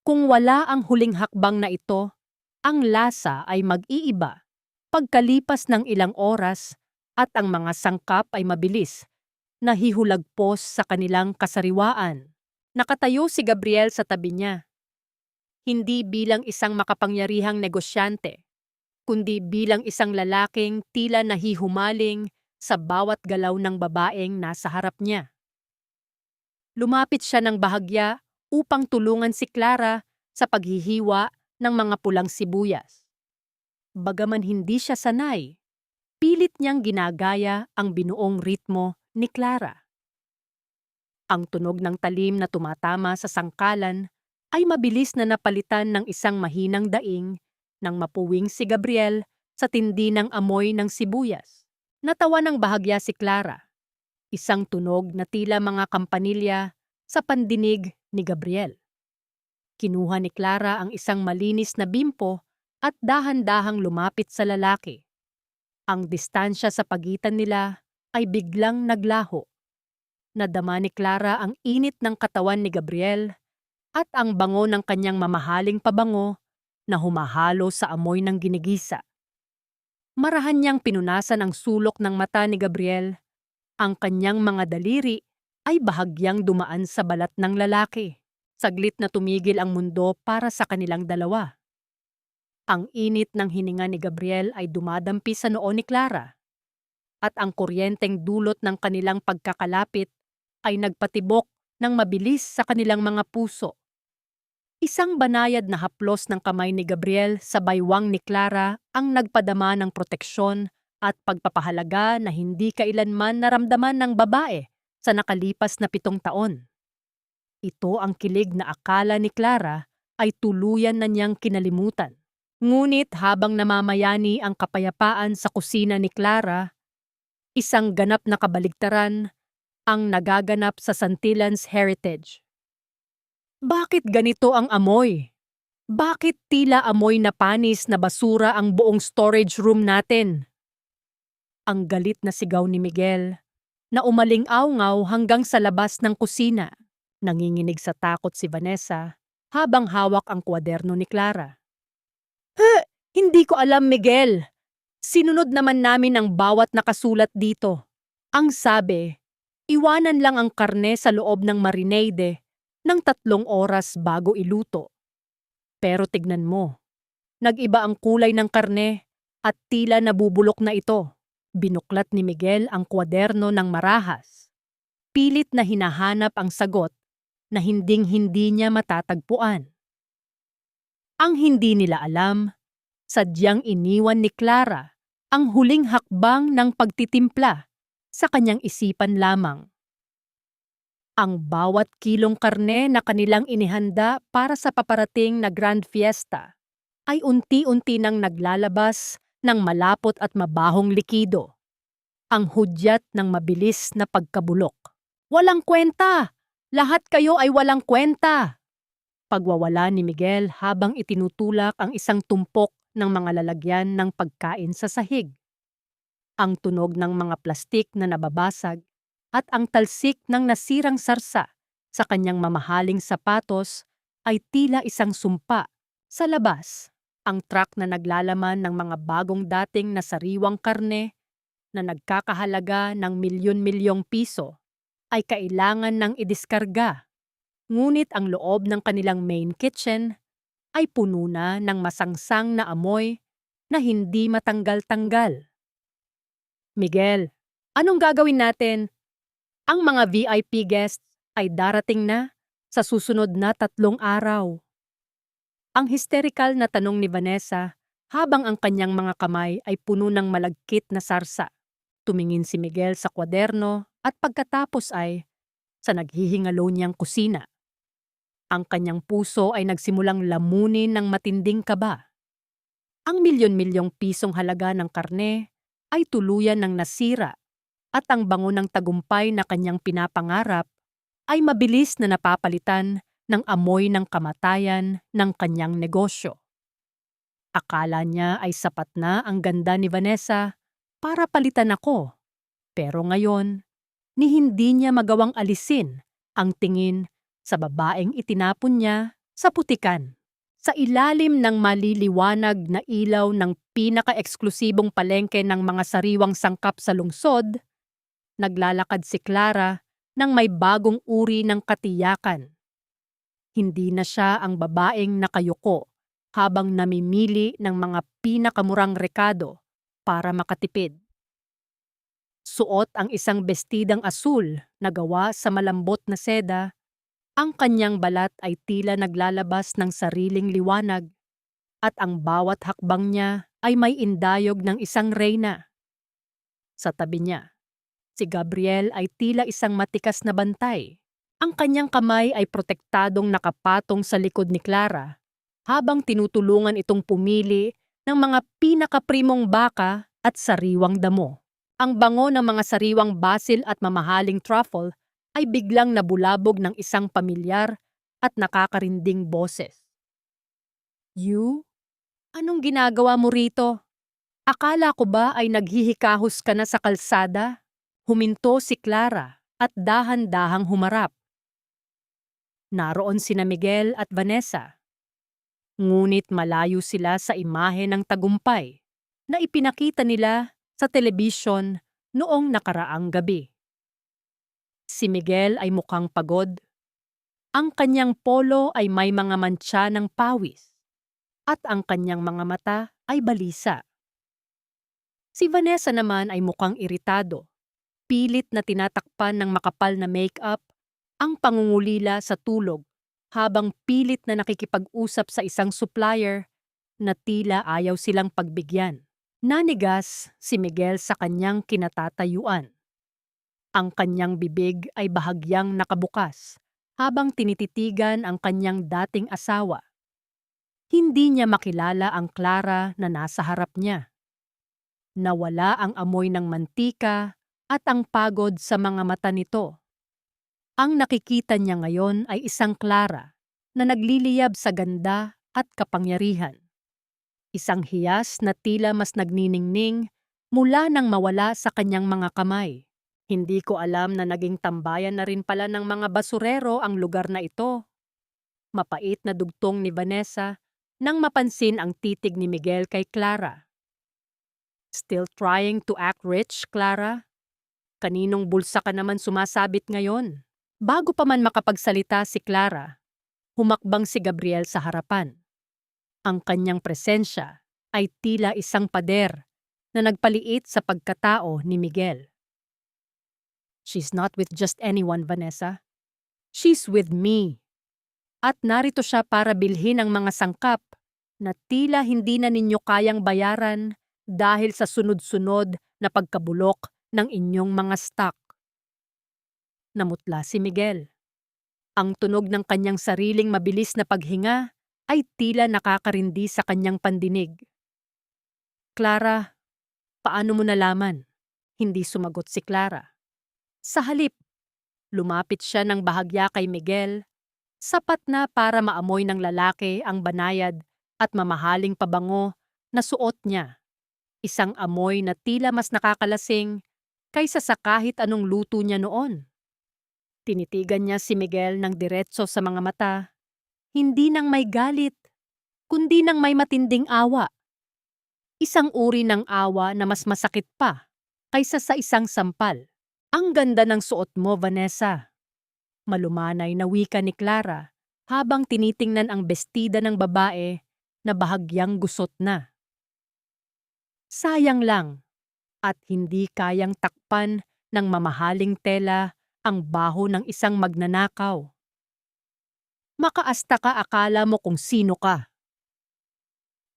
Kung wala ang huling hakbang na ito, ang lasa ay mag-iiba pagkalipas ng ilang oras at ang mga sangkap ay mabilis na hihulagpos sa kanilang kasariwaan. Nakatayo si Gabriel sa tabi niya. Hindi bilang isang makapangyarihang negosyante, kundi bilang isang lalaking tila nahihumaling sa bawat galaw ng babaeng nasa harap niya. Lumapit siya ng bahagya upang tulungan si Clara sa paghihiwa ng mga pulang sibuyas. Bagaman hindi siya sanay, pilit niyang ginagaya ang binuong ritmo ni Clara. Ang tunog ng talim na tumatama sa sangkalan ay mabilis na napalitan ng isang mahinang daing nang mapuwing si Gabriel sa tindi ng amoy ng sibuyas. Natawa ng bahagya si Clara. Isang tunog na tila mga kampanilya sa pandinig ni Gabriel. Kinuha ni Clara ang isang malinis na bimpo at dahan-dahang lumapit sa lalaki. Ang distansya sa pagitan nila ay biglang naglaho. Nadama ni Clara ang init ng katawan ni Gabriel at ang bango ng kanyang mamahaling pabango na humahalo sa amoy ng ginigisa. Marahan niyang pinunasan ang sulok ng mata ni Gabriel. Ang kanyang mga daliri ay bahagyang dumaan sa balat ng lalaki. Saglit na tumigil ang mundo para sa kanilang dalawa. Ang init ng hininga ni Gabriel ay dumadampi sa noo ni Clara, at ang kuryenteng dulot ng kanilang pagkakalapit ay nagpatibok ng mabilis sa kanilang mga puso. Isang banayad na haplos ng kamay ni Gabriel sa baywang ni Clara ang nagpadama ng proteksyon at pagpapahalaga na hindi kailanman naramdaman ng babae sa nakalipas na 7 taon. Ito ang kilig na akala ni Clara ay tuluyan na niyang kinalimutan. Ngunit habang namamayani ang kapayapaan sa kusina ni Clara, isang ganap na kabaligtaran ang nagaganap sa Santillan's Heritage. Bakit ganito ang amoy? Bakit tila amoy na panis na basura ang buong storage room natin? Ang galit na sigaw ni Miguel na umaling-awngaw hanggang sa labas ng kusina. Nanginginig sa takot si Vanessa habang hawak ang kwaderno ni Clara. Hindi ko alam, Miguel. Sinunod naman namin ang bawat nakasulat dito. Ang sabi, iwanan lang ang karne sa loob ng marinade ng 3 oras bago iluto. Pero tignan mo, nag-iba ang kulay ng karne at tila nabubulok na ito. Binuklat ni Miguel ang kwaderno ng marahas. Pilit na hinahanap ang sagot na hinding-hindi niya matatagpuan. Ang hindi nila alam, sadyang iniwan ni Clara ang huling hakbang ng pagtitimpla sa kanyang isipan lamang. Ang bawat kilong karne na kanilang inihanda para sa paparating na grand fiesta ay unti-unti nang naglalabas ng malapot at mabahong likido. Ang hudyat ng mabilis na pagkabulok. Walang kwenta! Lahat kayo ay walang kwenta! Pagwawala ni Miguel habang itinutulak ang isang tumpok ng mga lalagyan ng pagkain sa sahig. Ang tunog ng mga plastik na nababasag at ang talsik ng nasirang sarsa sa kanyang mamahaling sapatos ay tila isang sumpa. Sa labas, ang truck na naglalaman ng mga bagong dating na sariwang karne na nagkakahalaga ng milyon-milyong piso ay kailangan ng idiskarga. Ngunit ang loob ng kanilang main kitchen ay puno na ng masangsang na amoy na hindi matanggal-tanggal. Miguel, anong gagawin natin? Ang mga VIP guests ay darating na sa susunod na 3 araw. Ang hysterical na tanong ni Vanessa habang ang kanyang mga kamay ay puno ng malagkit na sarsa. Tumingin si Miguel sa kwaderno at pagkatapos ay sa naghihingalo niyang kusina. Ang kanyang puso ay nagsimulang lamunin ng matinding kaba. Ang milyon-milyong pisong halaga ng karne ay tuluyan ng nasira at ang bango ng tagumpay na kanyang pinapangarap ay mabilis na napapalitan ng amoy ng kamatayan ng kanyang negosyo. Akala niya ay sapat na ang ganda ni Vanessa para palitan ako, pero ngayon, ni hindi niya magawang alisin ang tingin sa babaeng itinapon niya sa putikan. Sa ilalim ng maliliwanag na ilaw ng pinaka-eksklusibong palengke ng mga sariwang sangkap sa lungsod, naglalakad si Clara ng may bagong uri ng katiyakan. Hindi na siya ang babaeng nakayuko habang namimili ng mga pinakamurang rekado para makatipid. Suot ang isang bestidang asul na gawa sa malambot na seda. Ang kanyang balat ay tila naglalabas ng sariling liwanag at ang bawat hakbang niya ay may indayog ng isang reyna. Sa tabi niya, si Gabriel ay tila isang matikas na bantay. Ang kanyang kamay ay protektadong nakapatong sa likod ni Clara habang tinutulungan itong pumili ng mga pinakaprimong baka at sariwang damo. Ang bango ng mga sariwang basil at mamahaling truffle ay biglang nabulabog ng isang pamilyar at nakakarinding boses. You? Anong ginagawa mo rito? Akala ko ba ay naghihikahos ka na sa kalsada? Huminto si Clara at dahan-dahang humarap. Naroon sina Miguel at Vanessa. Ngunit malayo sila sa imahe ng tagumpay na ipinakita nila sa telebisyon noong nakaraang gabi. Si Miguel ay mukhang pagod. Ang kanyang polo ay may mga mantsa ng pawis. at ang kanyang mga mata ay balisa. Si Vanessa naman ay mukhang iritado, pilit na tinatakpan ng makapal na makeup ang pangungulila sa tulog habang pilit na nakikipag-usap sa isang supplier na tila ayaw silang pagbigyan. Nanigas si Miguel sa kanyang kinatatayuan. Ang kanyang bibig ay bahagyang nakabukas habang tinititigan ang kanyang dating asawa. Hindi niya makilala ang Clara na nasa harap niya. Nawala ang amoy ng mantika at ang pagod sa mga mata nito. Ang nakikita niya ngayon ay isang Clara na nagliliyab sa ganda at kapangyarihan. Isang hiyas na tila mas nagniningning mula nang mawala sa kanyang mga kamay. Hindi ko alam na naging tambayan na rin pala ng mga basurero ang lugar na ito. Mapait na dugtong ni Vanessa nang mapansin ang titig ni Miguel kay Clara. Still trying to act rich, Clara? Kaninong bulsa ka naman sumasabit ngayon? Bago pa man makapagsalita si Clara, humakbang si Gabriel sa harapan. Ang kanyang presensya ay tila isang pader na nagpaliit sa pagkatao ni Miguel. She's not with just anyone, Vanessa. She's with me. At narito siya para bilhin ang mga sangkap na tila hindi na ninyo kayang bayaran dahil sa sunod-sunod na pagkabulok ng inyong mga stock. Namutla si Miguel. Ang tunog ng kanyang sariling mabilis na paghinga ay tila nakakarindi sa kanyang pandinig. Clara, paano mo nalaman? Hindi sumagot si Clara. Sa halip, lumapit siya ng bahagya kay Miguel, sapat na para maamoy ng lalaki ang banayad at mamahaling pabango na suot niya. Isang amoy na tila mas nakakalasing kaysa sa kahit anong luto niya noon. Tinitigan niya si Miguel ng diretso sa mga mata, hindi nang may galit, kundi nang may matinding awa. Isang uri ng awa na mas masakit pa kaysa sa isang sampal. Ang ganda ng suot mo, Vanessa. Malumanay na wika ni Clara habang tinitingnan ang bestida ng babae na bahagyang gusot na. Sayang lang at hindi kayang takpan ng mamahaling tela ang baho ng isang magnanakaw. Makaasta ka akala mo kung sino ka.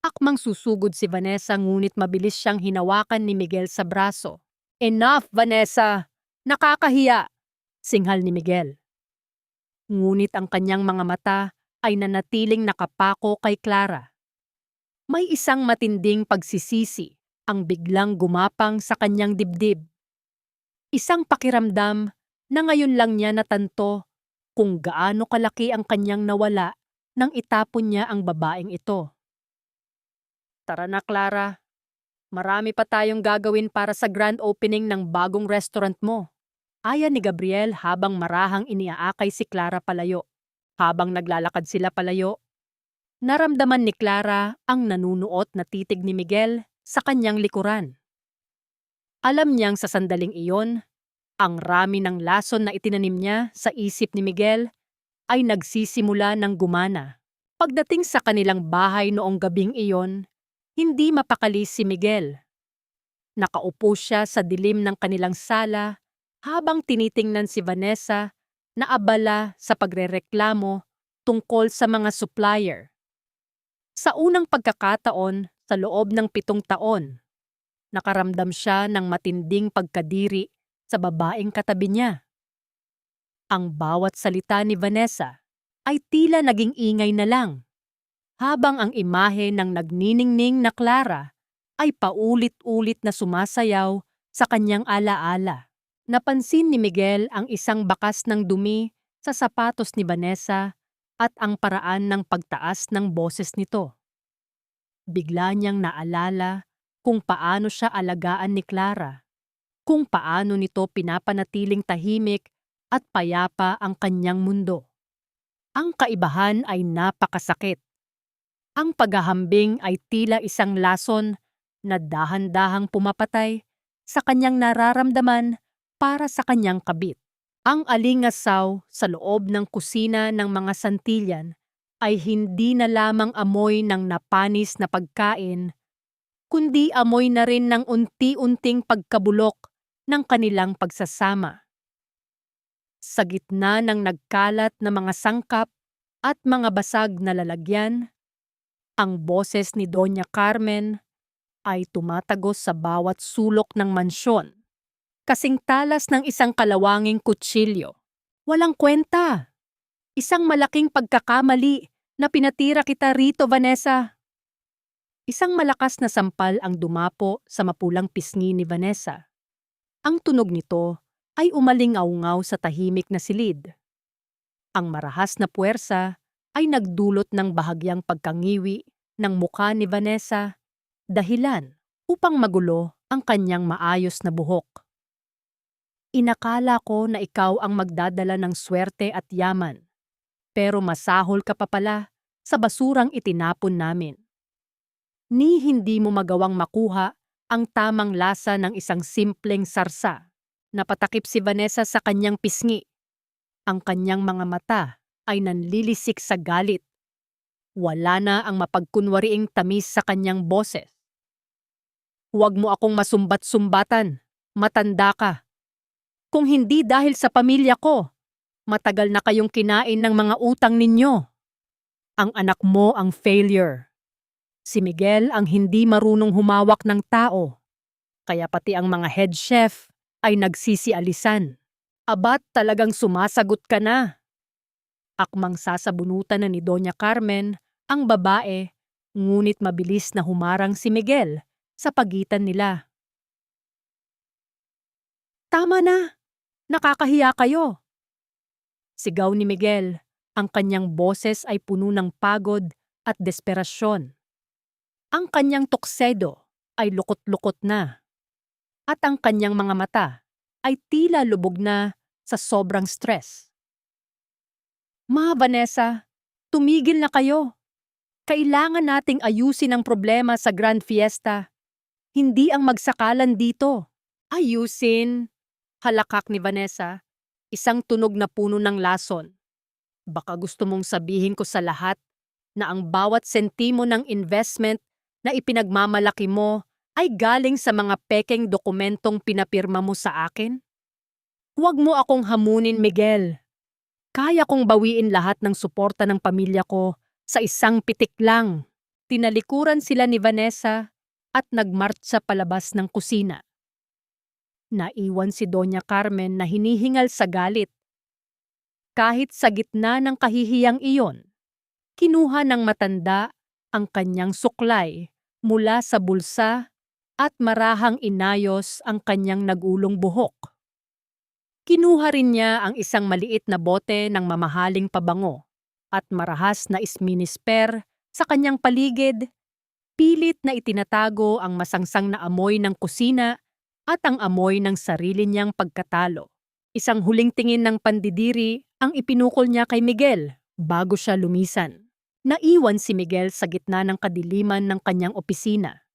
Akmang susugod si Vanessa ngunit mabilis siyang hinawakan ni Miguel sa braso. Enough, Vanessa! Nakakahiya! Singhal ni Miguel. Ngunit ang kanyang mga mata ay nanatiling nakapako kay Clara. May isang matinding pagsisisi ang biglang gumapang sa kanyang dibdib. Isang pakiramdam na ngayon lang niya natanto kung gaano kalaki ang kanyang nawala nang itapon niya ang babaeng ito. Tara na, Clara. Marami pa tayong gagawin para sa grand opening ng bagong restaurant mo. Aya ni Gabriel habang marahang iniaakay si Clara palayo. Habang naglalakad sila palayo, naramdaman ni Clara ang nanunuot na titig ni Miguel sa kanyang likuran. Alam niyang sa sandaling iyon, ang rami ng lason na itinanim niya sa isip ni Miguel ay nagsisimula ng gumana. Pagdating sa kanilang bahay noong gabing iyon, hindi mapakali si Miguel. Nakaupo siya sa dilim ng kanilang sala habang tinitingnan si Vanessa na abala sa pagrereklamo tungkol sa mga supplier. Sa unang pagkakataon sa loob ng 7 taon, nakaramdam siya ng matinding pagkadiri sa babaeng katabi niya. Ang bawat salita ni Vanessa ay tila naging ingay na lang, habang ang imahe ng nagniningning na Clara ay paulit-ulit na sumasayaw sa kanyang alaala. Napansin ni Miguel ang isang bakas ng dumi sa sapatos ni Vanessa at ang paraan ng pagtaas ng boses nito. Bigla niyang naalala kung paano siya alagaan ni Clara, kung paano nito pinapanatiling tahimik at payapa ang kanyang mundo. Ang kaibahan ay napakasakit. Ang paghahambing ay tila isang lason na dahan-dahang pumapatay sa kanyang nararamdaman para sa kanyang kabit. Ang alingasaw sa loob ng kusina ng mga Santillan ay hindi na lamang amoy ng napanis na pagkain, kundi amoy na rin ng unti-unting pagkabulok ng kanilang pagsasama. Sa gitna ng nagkalat na mga sangkap at mga basag na lalagyan, ang boses ni Doña Carmen ay tumatagos sa bawat sulok ng mansyon, kasing talas ng isang kalawanging kutsilyo. Walang kwenta! Isang malaking pagkakamali na pinatira kita rito, Vanessa. Isang malakas na sampal ang dumapo sa mapulang pisngi ni Vanessa. Ang tunog nito ay umalingaw-ngaw sa tahimik na silid. Ang marahas na puwersa ay nagdulot ng bahagyang pagkangiwi ng mukha ni Vanessa, dahilan upang magulo ang kanyang maayos na buhok. Inakala ko na ikaw ang magdadala ng swerte at yaman, pero masahol ka pa pala sa basurang itinapon namin. Ni hindi mo magawang makuha ang tamang lasa ng isang simpleng sarsa. Napatakip si Vanessa sa kanyang pisngi. Ang kanyang mga mata ay nanlilisik sa galit. Wala na ang mapagkunwariing tamis sa kanyang boses. Huwag mo akong masumbat-sumbatan. Matanda ka. Kung hindi dahil sa pamilya ko, matagal na kayong kinain ng mga utang ninyo. Ang anak mo ang failure. Si Miguel ang hindi marunong humawak ng tao. Kaya pati ang mga head chef ay nagsisialisan. Abat talagang sumasagot ka na. Akmang sasabunutan na ni Doña Carmen ang babae, ngunit mabilis na humarang si Miguel sa pagitan nila. Tama na! Nakakahiya kayo! Sigaw ni Miguel, ang kanyang boses ay puno ng pagod at desperasyon. Ang kanyang tuksedo ay lukot-lukot na, at ang kanyang mga mata ay tila lubog na sa sobrang stress. Ma, Vanessa, tumigil na kayo. Kailangan nating ayusin ang problema sa Grand Fiesta. Hindi ang magsakalan dito. Ayusin? Halakak ni Vanessa, isang tunog na puno ng lason. Baka gusto mong sabihin ko sa lahat na ang bawat sentimo ng investment na ipinagmamalaki mo ay galing sa mga pekeng dokumentong pinapirma mo sa akin? Huwag mo akong hamunin, Miguel. Kaya kong bawiin lahat ng suporta ng pamilya ko sa isang pitik lang. Tinalikuran sila ni Vanessa at nagmartsa palabas ng kusina. Naiwan si Doña Carmen na hinihingal sa galit. Kahit sa gitna ng kahihiyang iyon, kinuha ng matanda ang kanyang suklay mula sa bulsa at marahang inayos ang kanyang nagulong buhok. Kinuha rin niya ang isang maliit na bote ng mamahaling pabango at marahas na isminisper sa kanyang paligid, pilit na itinatago ang masangsang na amoy ng kusina at ang amoy ng sarili niyang pagkatalo. Isang huling tingin ng pandidiri ang ipinukol niya kay Miguel bago siya lumisan. Naiwan si Miguel sa gitna ng kadiliman ng kanyang opisina.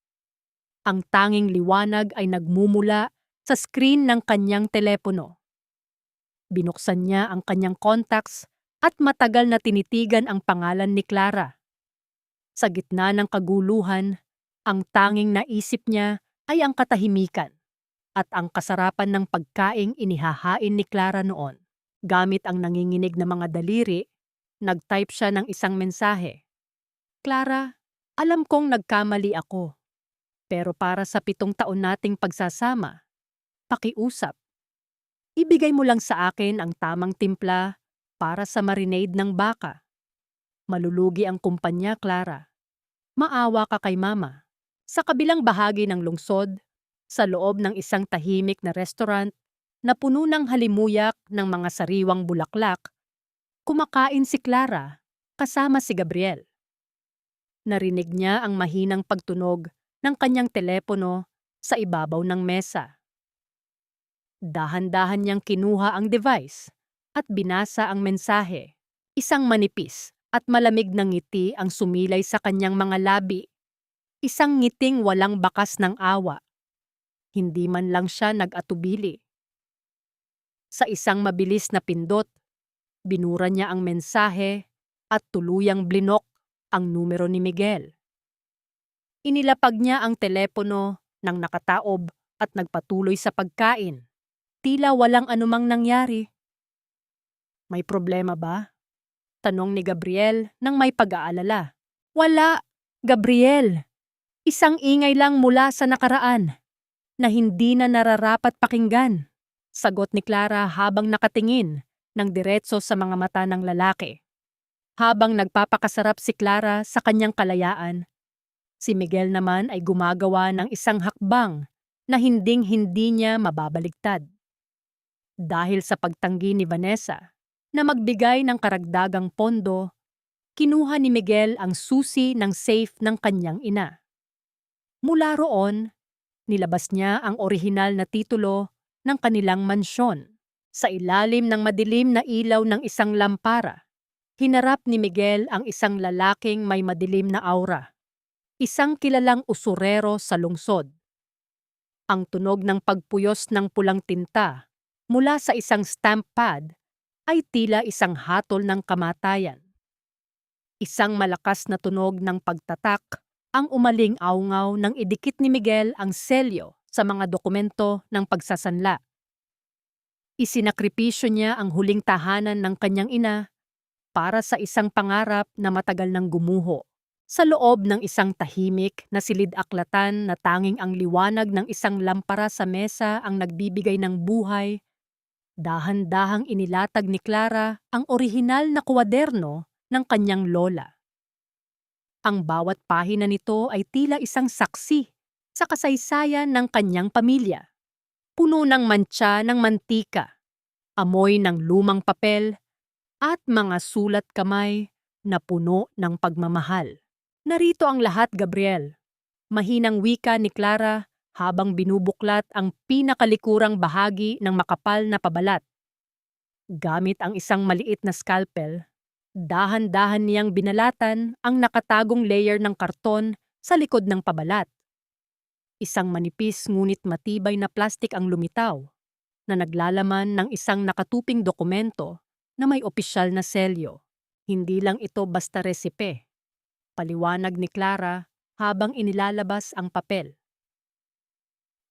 Ang tanging liwanag ay nagmumula sa screen ng kanyang telepono. Binuksan niya ang kanyang contacts at matagal na tinitigan ang pangalan ni Clara. Sa gitna ng kaguluhan, ang tanging naisip niya ay ang katahimikan at ang kasarapan ng pagkaing inihahain ni Clara noon. Gamit ang nanginginig na mga daliri, nag-type siya ng isang mensahe. Clara, alam kong nagkamali ako. Pero para sa 7 taon nating pagsasama, pakiusap. Ibigay mo lang sa akin ang tamang timpla para sa marinade ng baka. Malulugi ang kumpanya, Clara. Maawa ka kay Mama. Sa kabilang bahagi ng lungsod, sa loob ng isang tahimik na restaurant na puno ng halimuyak ng mga sariwang bulaklak, kumakain si Clara kasama si Gabriel. Narinig niya ang mahinang pagtunog ng kanyang telepono sa ibabaw ng mesa. Dahan-dahan niyang kinuha ang device at binasa ang mensahe. Isang manipis at malamig na ngiti ang sumilay sa kanyang mga labi. Isang ngiting walang bakas ng awa. Hindi man lang siya nag-atubili. Sa isang mabilis na pindot, binura niya ang mensahe at tuluyang blinok ang numero ni Miguel. Inilapag niya ang telepono ng nakataob at nagpatuloy sa pagkain. Tila walang anumang nangyari. May problema ba? Tanong ni Gabriel nang may pag-aalala. Wala, Gabriel. Isang ingay lang mula sa nakaraan na hindi na nararapat pakinggan. Sagot ni Clara habang nakatingin ng diretso sa mga mata ng lalaki. Habang nagpapakasarap si Clara sa kanyang kalayaan, si Miguel naman ay gumagawa ng isang hakbang na hinding-hindi niya mababaligtad. Dahil sa pagtanggi ni Vanessa na magbigay ng karagdagang pondo, kinuha ni Miguel ang susi ng safe ng kanyang ina. Mula roon, nilabas niya ang orihinal na titulo ng kanilang mansyon. Sa ilalim ng madilim na ilaw ng isang lampara, hinarap ni Miguel ang isang lalaking may madilim na aura. Isang kilalang usurero sa lungsod. Ang tunog ng pagpuyos ng pulang tinta mula sa isang stamp pad ay tila isang hatol ng kamatayan. Isang malakas na tunog ng pagtatak ang umaling aungaw nang idikit ni Miguel ang selyo sa mga dokumento ng pagsasanla. Isinakripisyo niya ang huling tahanan ng kanyang ina para sa isang pangarap na matagal nang gumuho. Sa loob ng isang tahimik na silid-aklatan na tanging ang liwanag ng isang lampara sa mesa ang nagbibigay ng buhay, dahan-dahang inilatag ni Clara ang orihinal na kwaderno ng kanyang lola. Ang bawat pahina nito ay tila isang saksi sa kasaysayan ng kanyang pamilya. Puno ng mantsa ng mantika, amoy ng lumang papel, at mga sulat kamay na puno ng pagmamahal. Narito ang lahat, Gabriel. Mahinang wika ni Clara habang binubuklat ang pinakalikurang bahagi ng makapal na pabalat. Gamit ang isang maliit na scalpel, dahan-dahan niyang binalatan ang nakatagong layer ng karton sa likod ng pabalat. Isang manipis ngunit matibay na plastik ang lumitaw na naglalaman ng isang nakatuping dokumento na may opisyal na selyo. Hindi lang ito basta resipe. Paliwanag ni Clara habang inilalabas ang papel.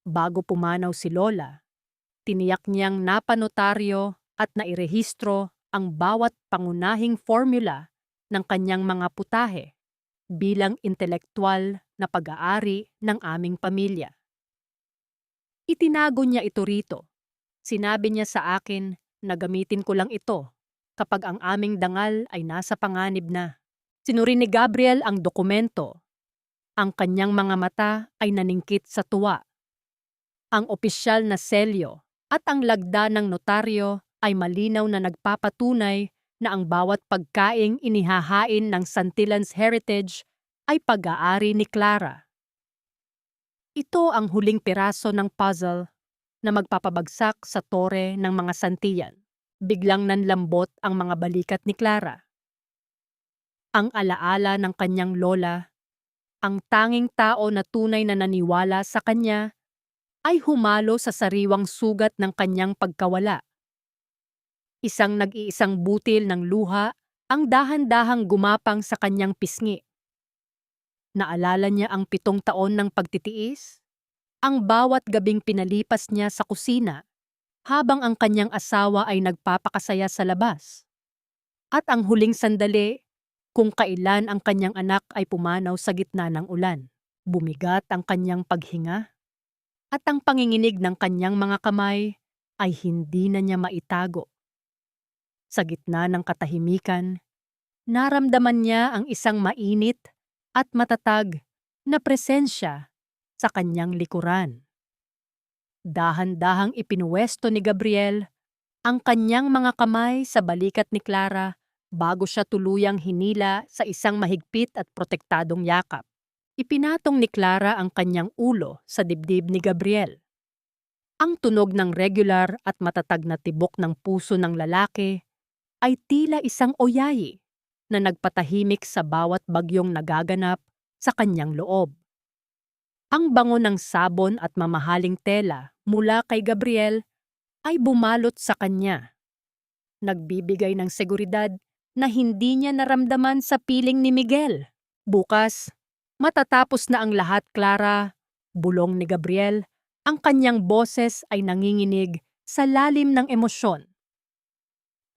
Bago pumanaw si Lola, tiniyak niyang napanotaryo at nairehistro ang bawat pangunahing formula ng kanyang mga putahe bilang intelektual na pag-aari ng aming pamilya. Itinago niya ito rito. Sinabi niya sa akin na gamitin ko lang ito kapag ang aming dangal ay nasa panganib na. Sinuri ni Gabriel ang dokumento. Ang kanyang mga mata ay naningkit sa tuwa. Ang opisyal na selyo at ang lagda ng notaryo ay malinaw na nagpapatunay na ang bawat pagkaing inihahain ng Santillan's Heritage ay pag-aari ni Clara. Ito ang huling piraso ng puzzle na magpapabagsak sa tore ng mga Santillan. Biglang nanlambot ang mga balikat ni Clara. Ang alaala ng kanyang lola, ang tanging tao na tunay na naniwala sa kanya, ay humalo sa sariwang sugat ng kanyang pagkawala. Isang nag-iisang butil ng luha ang dahan-dahang gumapang sa kanyang pisngi. Naalala niya ang 7 taon ng pagtitiis, ang bawat gabing pinalipas niya sa kusina habang ang kanyang asawa ay nagpapakasaya sa labas. At ang huling sandali kung kailan ang kanyang anak ay pumanaw sa gitna ng ulan. Bumigat ang kanyang paghinga at ang panginginig ng kanyang mga kamay ay hindi na niya maitago. Sa gitna ng katahimikan, naramdaman niya ang isang mainit at matatag na presensya sa kanyang likuran. Dahan-dahang ipinuwesto ni Gabriel ang kanyang mga kamay sa balikat ni Clara bago siya tuluyang hinila sa isang mahigpit at protektadong yakap. Ipinatong ni Clara ang kanyang ulo sa dibdib ni Gabriel. Ang tunog ng regular at matatag na tibok ng puso ng lalaki ay tila isang oyayi na nagpatahimik sa bawat bagyong nagaganap sa kanyang loob. Ang bango ng sabon at mamahaling tela mula kay Gabriel ay bumalot sa kanya. Nagbibigay ng seguridad na hindi niya naramdaman sa piling ni Miguel. Bukas, matatapos na ang lahat, Clara, bulong ni Gabriel, ang kanyang boses ay nanginginig sa lalim ng emosyon.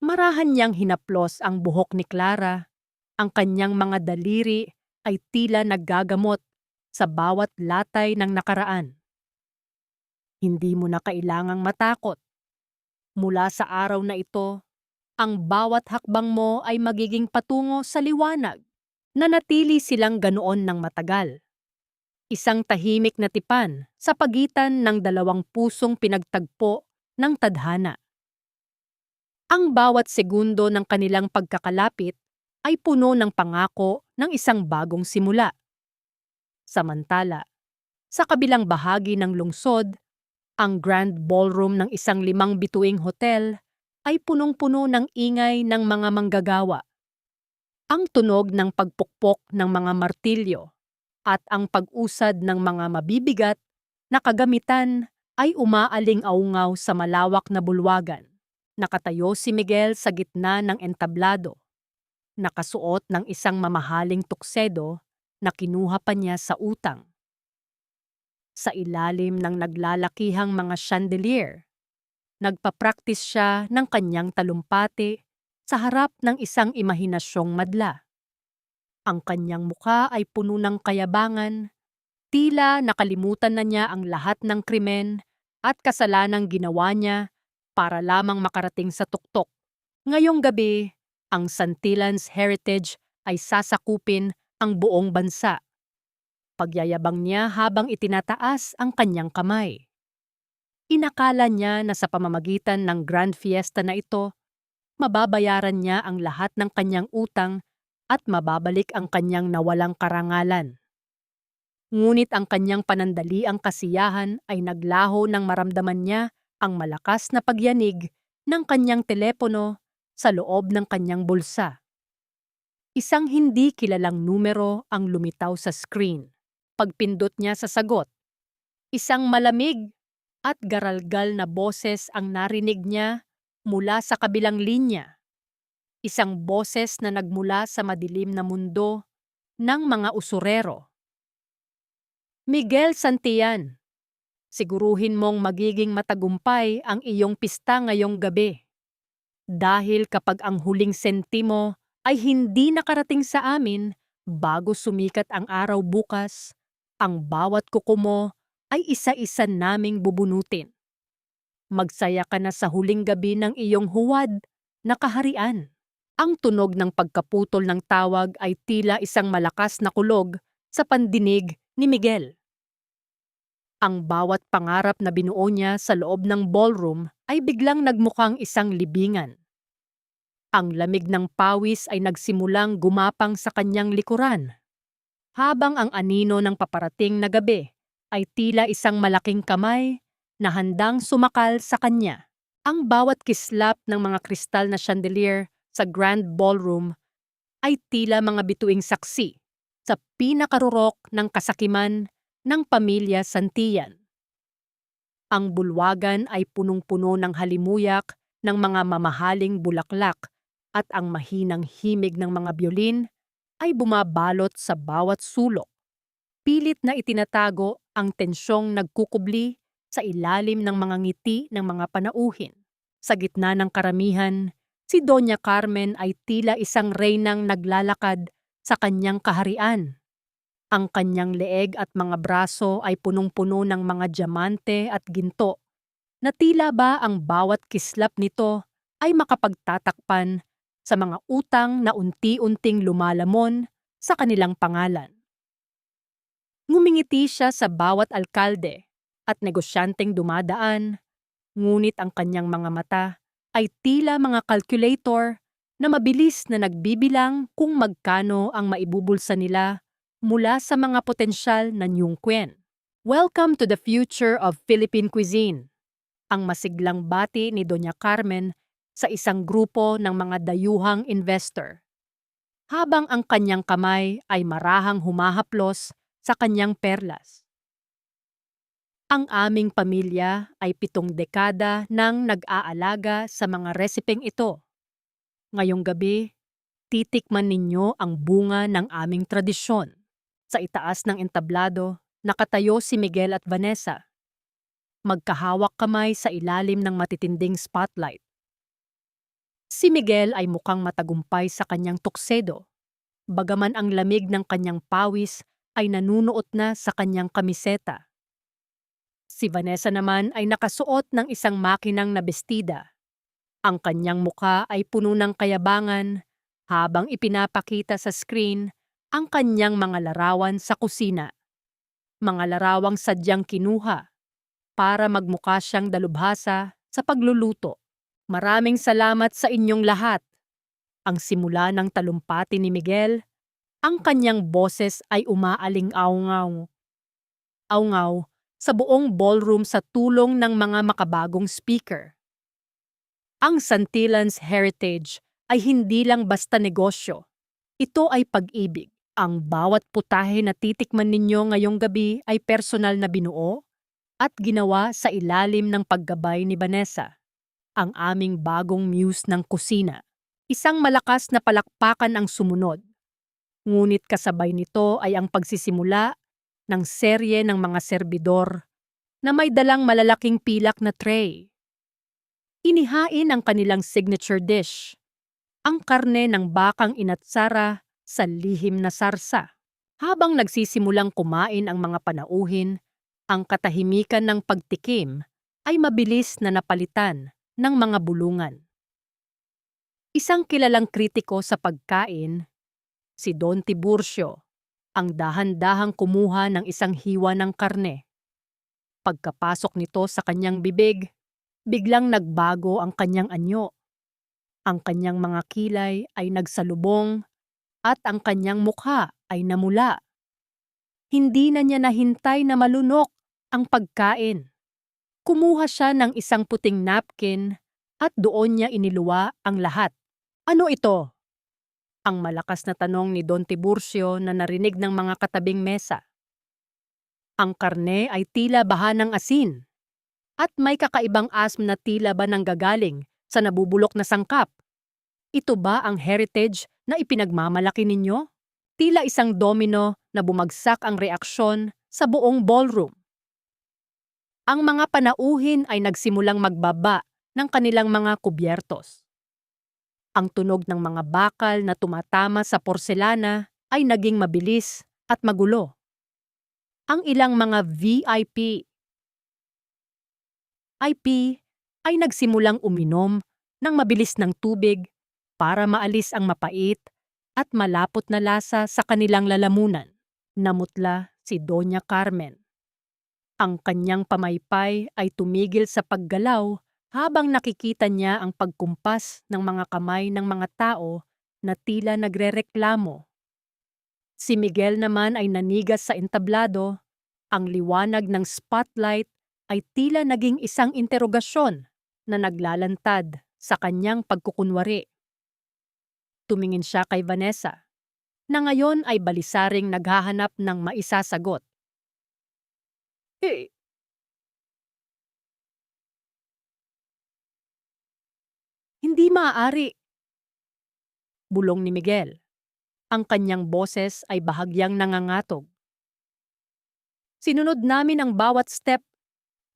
Marahan niyang hinaplos ang buhok ni Clara. Ang kanyang mga daliri ay tila naggagamot sa bawat latay ng nakaraan. Hindi mo na kailangang matakot. Mula sa araw na ito, ang bawat hakbang mo ay magiging patungo sa liwanag. Nanatili silang ganoon ng matagal. Isang tahimik na tipan sa pagitan ng dalawang pusong pinagtagpo ng tadhana. Ang bawat segundo ng kanilang pagkakalapit ay puno ng pangako ng isang bagong simula. Samantala, sa kabilang bahagi ng lungsod, ang grand ballroom ng isang 5 bituing hotel ay punong-puno ng ingay ng mga manggagawa. Ang tunog ng pagpukpok ng mga martilyo at ang pag-usad ng mga mabibigat na kagamitan ay umaaling-aungaw sa malawak na bulwagan. Nakatayo si Miguel sa gitna ng entablado, nakasuot ng isang mamahaling tuksedo na kinuha pa niya sa utang. Sa ilalim ng naglalakihang mga chandelier, nagpa-practice siya ng kanyang talumpati sa harap ng isang imahinasyong madla. Ang kanyang mukha ay puno ng kayabangan, tila nakalimutan na niya ang lahat ng krimen at kasalanang ginawa niya para lamang makarating sa tuktok. Ngayong gabi, ang Santillan's heritage ay sasakupin ang buong bansa. Pagyayabang niya habang itinataas ang kanyang kamay. Inakala niya na sa pamamagitan ng grand fiesta na ito, mababayaran niya ang lahat ng kanyang utang at mababalik ang kanyang nawalang karangalan. Ngunit ang kanyang panandaliang kasiyahan ay naglaho nang maramdaman niya ang malakas na pagyanig ng kanyang telepono sa loob ng kanyang bulsa. Isang hindi kilalang numero ang lumitaw sa screen. Pagpindot niya sa sagot, isang malamig at garalgal na boses ang narinig niya mula sa kabilang linya. Isang boses na nagmula sa madilim na mundo ng mga usurero. Miguel Santillan, siguruhin mong magiging matagumpay ang iyong pista ngayong gabi. Dahil kapag ang huling sentimo ay hindi nakarating sa amin bago sumikat ang araw bukas, ang bawat kuko mo ay isa-isa naming bubunutin. Magsaya ka na sa huling gabi ng iyong huwad na kaharian. Ang tunog ng pagkaputol ng tawag ay tila isang malakas na kulog sa pandinig ni Miguel. Ang bawat pangarap na binuo niya sa loob ng ballroom ay biglang nagmukhang isang libingan. Ang lamig ng pawis ay nagsimulang gumapang sa kanyang likuran, habang ang anino ng paparating na gabi ay tila isang malaking kamay na handang sumakal sa kanya. Ang bawat kislap ng mga kristal na chandelier sa grand ballroom ay tila mga bituing saksi sa pinakarurok ng kasakiman ng pamilya Santillan. Ang bulwagan ay punong-puno ng halimuyak ng mga mamahaling bulaklak at ang mahinang himig ng mga biolin ay bumabalot sa bawat sulok. Pilit na itinatago ang tensyong nagkukubli sa ilalim ng mga ngiti ng mga panauhin. Sa gitna ng karamihan, si Doña Carmen ay tila isang reynang naglalakad sa kanyang kaharian. Ang kanyang leeg at mga braso ay punong-puno ng mga diamante at ginto, na tila ba ang bawat kislap nito ay makapagtatakpan sa mga utang na unti-unting lumalamon sa kanilang pangalan. Ngumingiti siya sa bawat alkalde at negosyanteng dumadaan, ngunit ang kanyang mga mata ay tila mga calculator na mabilis na nagbibilang kung magkano ang maibubulsa nila mula sa mga potensyal na nyungkwen. Welcome to the future of Philippine cuisine. Ang masiglang bati ni Doña Carmen sa isang grupo ng mga dayuhang investor. Habang ang kanyang kamay ay marahang humahaplos sa kanyang perlas. Ang aming pamilya ay 7 dekada nang nag-aalaga sa mga resepeng ito. Ngayong gabi, Titikman ninyo ang bunga ng aming tradisyon. Sa itaas ng entablado, nakatayo si Miguel at Vanessa. Magkahawak kamay sa ilalim ng matitinding spotlight. Si Miguel ay mukhang matagumpay sa kanyang tuksedo, bagaman ang lamig ng kanyang pawis ay nanunuot na sa kanyang kamiseta. Si Vanessa naman ay nakasuot ng isang makinang na bestida. Ang kanyang mukha ay puno ng kayabangan habang ipinapakita sa screen ang kanyang mga larawan sa kusina. Mga larawang sadyang kinuha para magmukha siyang dalubhasa sa pagluluto. Maraming salamat sa inyong lahat. Ang simula ng talumpati ni Miguel, ang kanyang boses ay umaaling-awngaw. Awngaw sa buong ballroom sa tulong ng mga makabagong speaker. Ang Santillan's heritage ay hindi lang basta negosyo. Ito ay pag-ibig. Ang bawat putahe na titikman ninyo ngayong gabi ay personal na binuo at ginawa sa ilalim ng paggabay ni Vanessa, ang aming bagong muse ng kusina. Isang malakas na palakpakan ang sumunod. Ngunit kasabay nito ay ang pagsisimula ng serye ng mga serbidor na may dalang malalaking pilak na tray. Inihain ang kanilang signature dish, ang karne ng bakang inatsara sa lihim na sarsa. Habang nagsisimulang kumain ang mga panauhin, ang katahimikan ng pagtikim ay mabilis na napalitan ng mga bulungan. Isang kilalang kritiko sa pagkain, si Don Tiburcio, ang dahan-dahang kumuha ng isang hiwa ng karne. Pagkapasok nito sa kanyang bibig, biglang nagbago ang kanyang anyo. Ang kanyang mga kilay ay nagsalubong at ang kanyang mukha ay namula. Hindi na niya nahintay na malunok ang pagkain. Kumuha siya ng isang puting napkin at doon niya iniluwa ang lahat. Ano ito? Ang malakas na tanong ni Don Tiburcio na narinig ng mga katabing mesa. Ang karne ay tila baha ng asin at may kakaibang asm na tila ba nanggagaling sa nabubulok na sangkap. Ito ba ang heritage na ipinagmamalaki ninyo? Tila isang domino na bumagsak ang reaksyon sa buong ballroom. Ang mga panauhin ay nagsimulang magbaba ng kanilang mga kubyertos. Ang tunog ng mga bakal na tumatama sa porselana ay naging mabilis at magulo. Ang ilang mga VIP ay nagsimulang uminom ng mabilis ng tubig para maalis ang mapait at malapot na lasa sa kanilang lalamunan. Namutla si Doña Carmen. Ang kanyang pamaypay ay tumigil sa paggalaw habang nakikita niya ang pagkumpas ng mga kamay ng mga tao na tila nagrereklamo. Si Miguel naman ay nanigas sa entablado. Ang liwanag ng spotlight ay tila naging isang interogasyon na naglalantad sa kanyang pagkukunwari. Tumingin siya kay Vanessa, na ngayon ay balisaring naghahanap ng maisasagot. Hindi maaari. Bulong ni Miguel. Ang kanyang boses ay bahagyang nangangatog. Sinunod namin ang bawat step.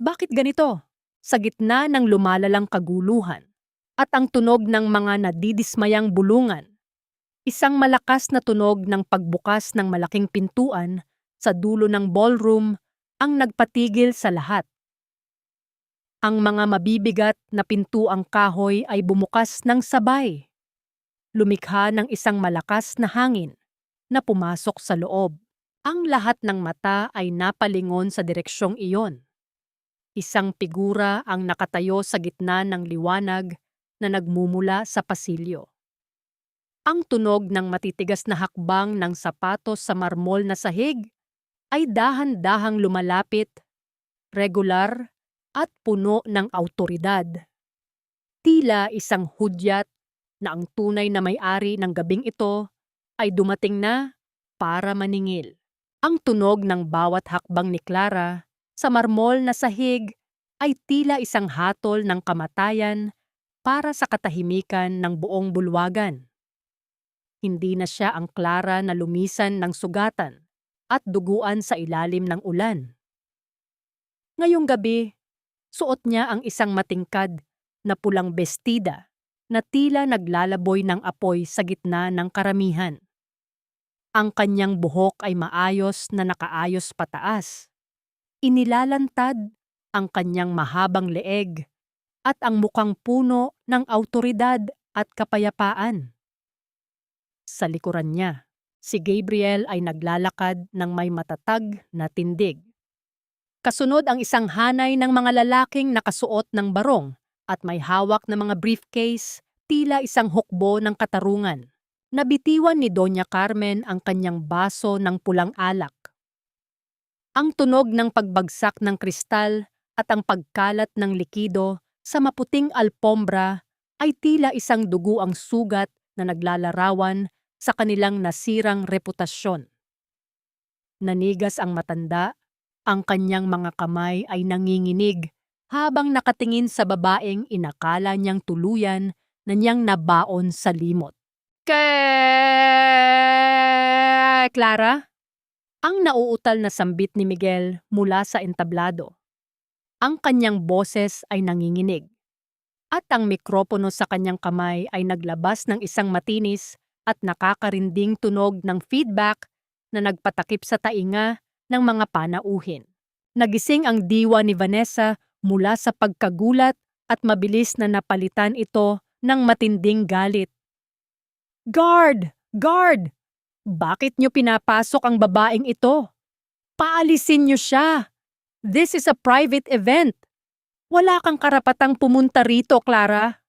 Bakit ganito? Sa gitna ng lumalalang kaguluhan at ang tunog ng mga nadidismayang bulungan, isang malakas na tunog ng pagbukas ng malaking pintuan sa dulo ng ballroom ang nagpatigil sa lahat. Ang mga mabibigat na pintuang kahoy ay bumukas ng sabay. Lumikha ng isang malakas na hangin na pumasok sa loob. Ang lahat ng mata ay napalingon sa direksyong iyon. Isang figura ang nakatayo sa gitna ng liwanag na nagmumula sa pasilyo. Ang tunog ng matitigas na hakbang ng sapatos sa marmol na sahig ay dahan-dahang lumalapit, regular at puno ng awtoridad. Tila isang hudyat na ang tunay na may-ari ng gabing ito ay dumating na para maningil. Ang tunog ng bawat hakbang ni Clara sa marmol na sahig ay tila isang hatol ng kamatayan para sa katahimikan ng buong bulwagan. Hindi na siya ang Clara na lumisan ng sugatan at duguan sa ilalim ng ulan. Ngayong gabi, suot niya ang isang matingkad na pulang bestida na tila naglalaboy ng apoy sa gitna ng karamihan. Ang kanyang buhok ay maayos na nakaayos pataas. Inilalantad ang kanyang mahabang leeg at ang mukhang puno ng awtoridad at kapayapaan. Sa likuran niya, si Gabriel ay naglalakad ng may matatag na tindig. Kasunod ang isang hanay ng mga lalaking nakasuot ng barong at may hawak na mga briefcase, tila isang hukbo ng katarungan. Nabitiwan ni Doña Carmen ang kanyang baso ng pulang alak. Ang tunog ng pagbagsak ng kristal at ang pagkalat ng likido sa maputing alpombra ay tila isang duguang sugat na naglalarawan sa kanilang nasirang reputasyon. Nanigas ang matanda, ang kanyang mga kamay ay nanginginig habang nakatingin sa babaeng inakala niyang tuluyan na niyang nabaon sa limot. Clara? Ang nauutal na sambit ni Miguel mula sa entablado. Ang kanyang boses ay nanginginig. At ang mikropono sa kanyang kamay ay naglabas ng isang matinis at nakakarinding tunog ng feedback na nagpatakip sa tainga ng mga panauhin. Nagising ang diwa ni Vanessa mula sa pagkagulat at mabilis na napalitan ito ng matinding galit. Guard! Guard! Bakit niyo pinapasok ang babaeng ito? Paalisin niyo siya! This is a private event! Wala kang karapatang pumunta rito, Clara!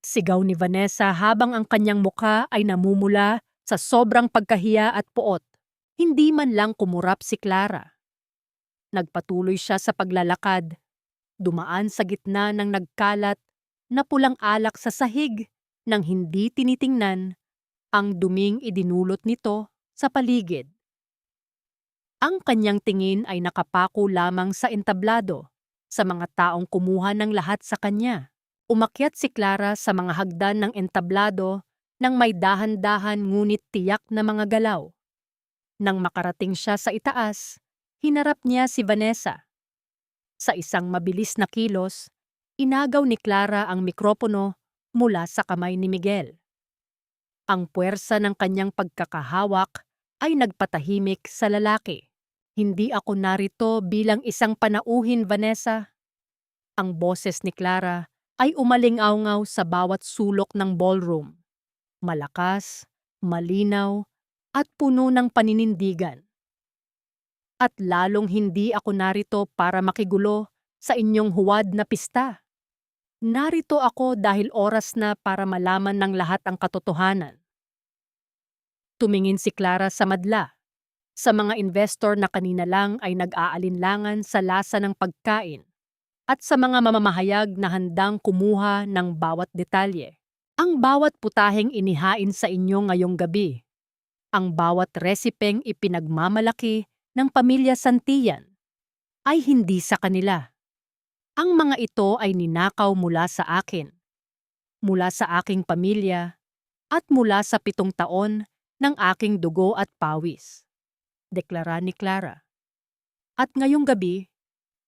Sigaw ni Vanessa habang ang kanyang mukha ay namumula sa sobrang pagkahiya at puot. Hindi man lang kumurap si Clara. Nagpatuloy siya sa paglalakad, dumaan sa gitna ng nagkalat na pulang alak sa sahig nang hindi tinitingnan ang duming idinulot nito sa paligid. Ang kanyang tingin ay nakapako lamang sa entablado, sa mga taong kumuha ng lahat sa kanya. Umakyat si Clara sa mga hagdan ng entablado nang may dahan-dahan ngunit tiyak na mga galaw. Nang makarating siya sa itaas, hinarap niya si Vanessa. Sa isang mabilis na kilos, inagaw ni Clara ang mikropono mula sa kamay ni Miguel. Ang puwersa ng kanyang pagkakahawak ay nagpatahimik sa lalaki. Hindi ako narito bilang isang panauhin, Vanessa. Ang boses ni Clara ay umalingaw-ngaw sa bawat sulok ng ballroom. Malakas, malinaw, at puno ng paninindigan. At lalong hindi ako narito para makigulo sa inyong huwad na pista. Narito ako dahil oras na para malaman ng lahat ang katotohanan. Tumingin si Clara sa madla, sa mga investor na kanina lang ay nag-aalinlangan sa lasa ng pagkain, at sa mga mamamahayag na handang kumuha ng bawat detalye. Ang bawat putaheng inihain sa inyo ngayong gabi. Ang bawat resipeng ipinagmamalaki ng pamilya Santillan ay hindi sa kanila. Ang mga ito ay ninakaw mula sa akin, mula sa aking pamilya, at mula sa 7 taon ng aking dugo at pawis. Deklara ni Clara. At ngayong gabi,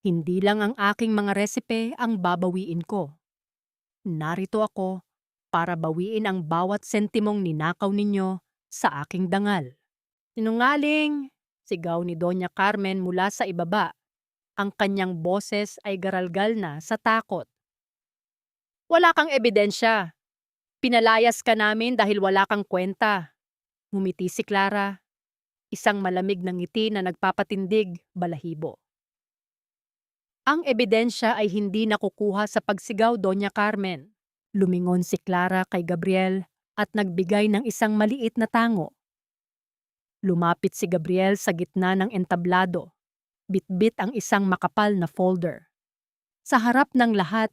hindi lang ang aking mga resipe ang babawiin ko. Narito ako para bawiin ang bawat sentimong ninakaw ninyo sa aking dangal. Sinungaling! Sigaw ni Doña Carmen mula sa ibaba. Ang kanyang boses ay garalgal na sa takot. Wala kang ebidensya. Pinalayas ka namin dahil wala kang kwenta. Ngumiti si Clara. Isang malamig na ngiti na nagpapatindig, balahibo. Ang ebidensya ay hindi nakukuha sa pagsigaw, Doña Carmen. Lumingon si Clara kay Gabriel at nagbigay ng isang maliit na tango. Lumapit si Gabriel sa gitna ng entablado. Bitbit ang isang makapal na folder. Sa harap ng lahat,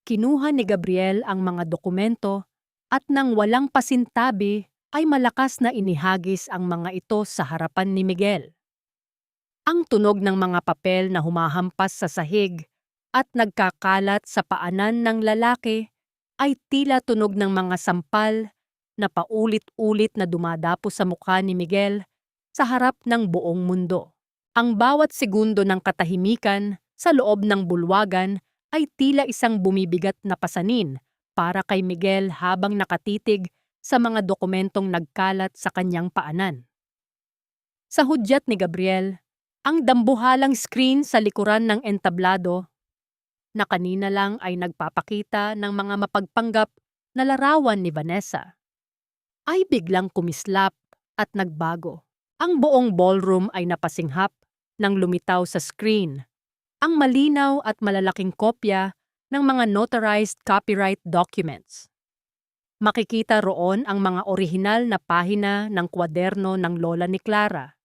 kinuha ni Gabriel ang mga dokumento at nang walang pasintabi ay malakas na inihagis ang mga ito sa harapan ni Miguel. Ang tunog ng mga papel na humahampas sa sahig at nagkakalat sa paanan ng lalaki ay tila tunog ng mga sampal na paulit-ulit na dumadapo sa mukha ni Miguel sa harap ng buong mundo. Ang bawat segundo ng katahimikan sa loob ng bulwagan ay tila isang bumibigat na pasanin para kay Miguel habang nakatitig sa mga dokumentong nagkalat sa kanyang paanan. Sa hudyat ni Gabriel, ang dambuhalang screen sa likuran ng entablado na kanina lang ay nagpapakita ng mga mapagpanggap na larawan ni Vanessa, ay biglang kumislap at nagbago. Ang buong ballroom ay napasinghap nang lumitaw sa screen ang malinaw at malalaking kopya ng mga notarized copyright documents. Makikita roon ang mga orihinal na pahina ng kwaderno ng lola ni Clara,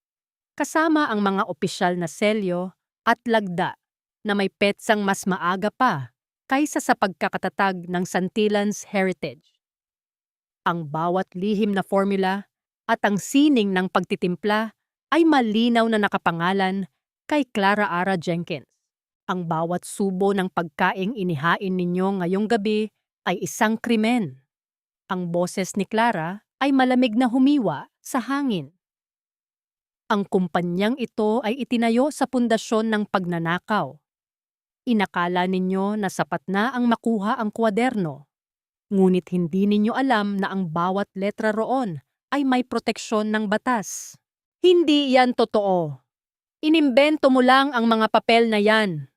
kasama ang mga opisyal na selyo at lagda na may petsang mas maaga pa kaysa sa pagkakatatag ng Santillan's heritage. Ang bawat lihim na formula at ang sining ng pagtitimpla ay malinaw na nakapangalan kay Clara Ara Jenkins. Ang bawat subo ng pagkaing inihain ninyo ngayong gabi ay isang krimen. Ang boses ni Clara ay malamig na humiwa sa hangin. Ang kumpanyang ito ay itinayo sa pundasyon ng pagnanakaw. Inakala ninyo na sapat na ang makuha ang kwaderno, ngunit hindi ninyo alam na ang bawat letra roon ay may proteksyon ng batas. Hindi yan totoo. Inimbento mo lang ang mga papel na yan.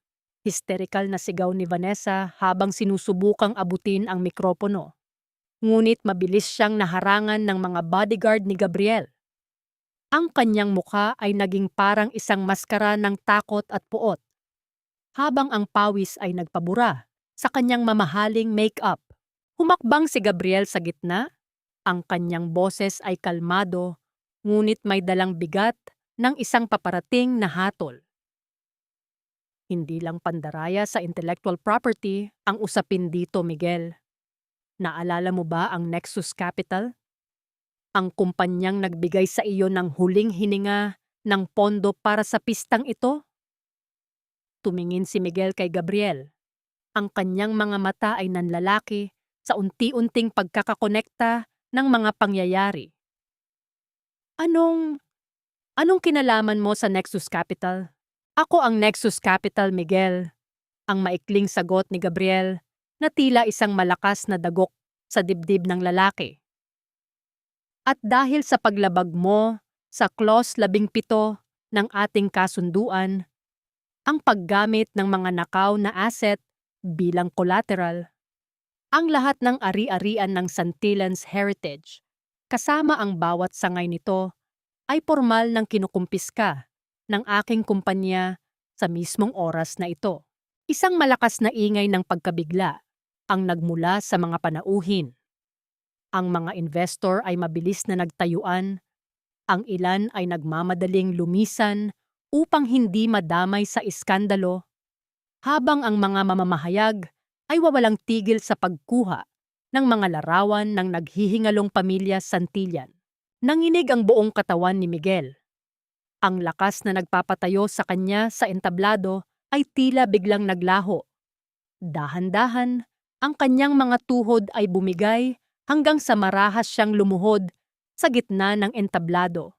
Hysterical na sigaw ni Vanessa habang sinusubukang abutin ang mikropono. Ngunit mabilis siyang naharangan ng mga bodyguard ni Gabriel. Ang kanyang mukha ay naging parang isang maskara ng takot at puot, habang ang pawis ay nagpabura sa kanyang mamahaling make-up. Humakbang si Gabriel sa gitna. Ang kanyang boses ay kalmado, ngunit may dalang bigat ng isang paparating na hatol. Hindi lang pandaraya sa intellectual property ang usapin dito, Miguel. Naalala mo ba ang Nexus Capital? Ang kumpanyang nagbigay sa iyo ng huling hininga ng pondo para sa pistang ito? Tumingin si Miguel kay Gabriel. Ang kanyang mga mata ay nanlalaki sa unti-unting pagkakakonekta ng mga pangyayari. Anong kinalaman mo sa Nexus Capital? Ako ang Nexus Capital, Miguel. Ang maikling sagot ni Gabriel na tila isang malakas na dagok sa dibdib ng lalaki. At dahil sa paglabag mo sa Clause 17 ng ating kasunduan, ang paggamit ng mga nakaw na asset bilang collateral, ang lahat ng ari-arian ng Santillan's heritage, kasama ang bawat sangay nito, ay formal ng kinukumpiska ng aking kumpanya sa mismong oras na ito. Isang malakas na ingay ng pagkabigla ang nagmula sa mga panauhin. Ang mga investor ay mabilis na nagtayuan, ang ilan ay nagmamadaling lumisan upang hindi madamay sa iskandalo, habang ang mga mamamahayag ay wawalang tigil sa pagkuha ng mga larawan ng naghihingalong pamilya Santillan. Nanginig ang buong katawan ni Miguel. Ang lakas na nagpapatayo sa kanya sa entablado ay tila biglang naglaho. Dahan-dahan, ang kanyang mga tuhod ay bumigay hanggang sa marahas siyang lumuhod sa gitna ng entablado,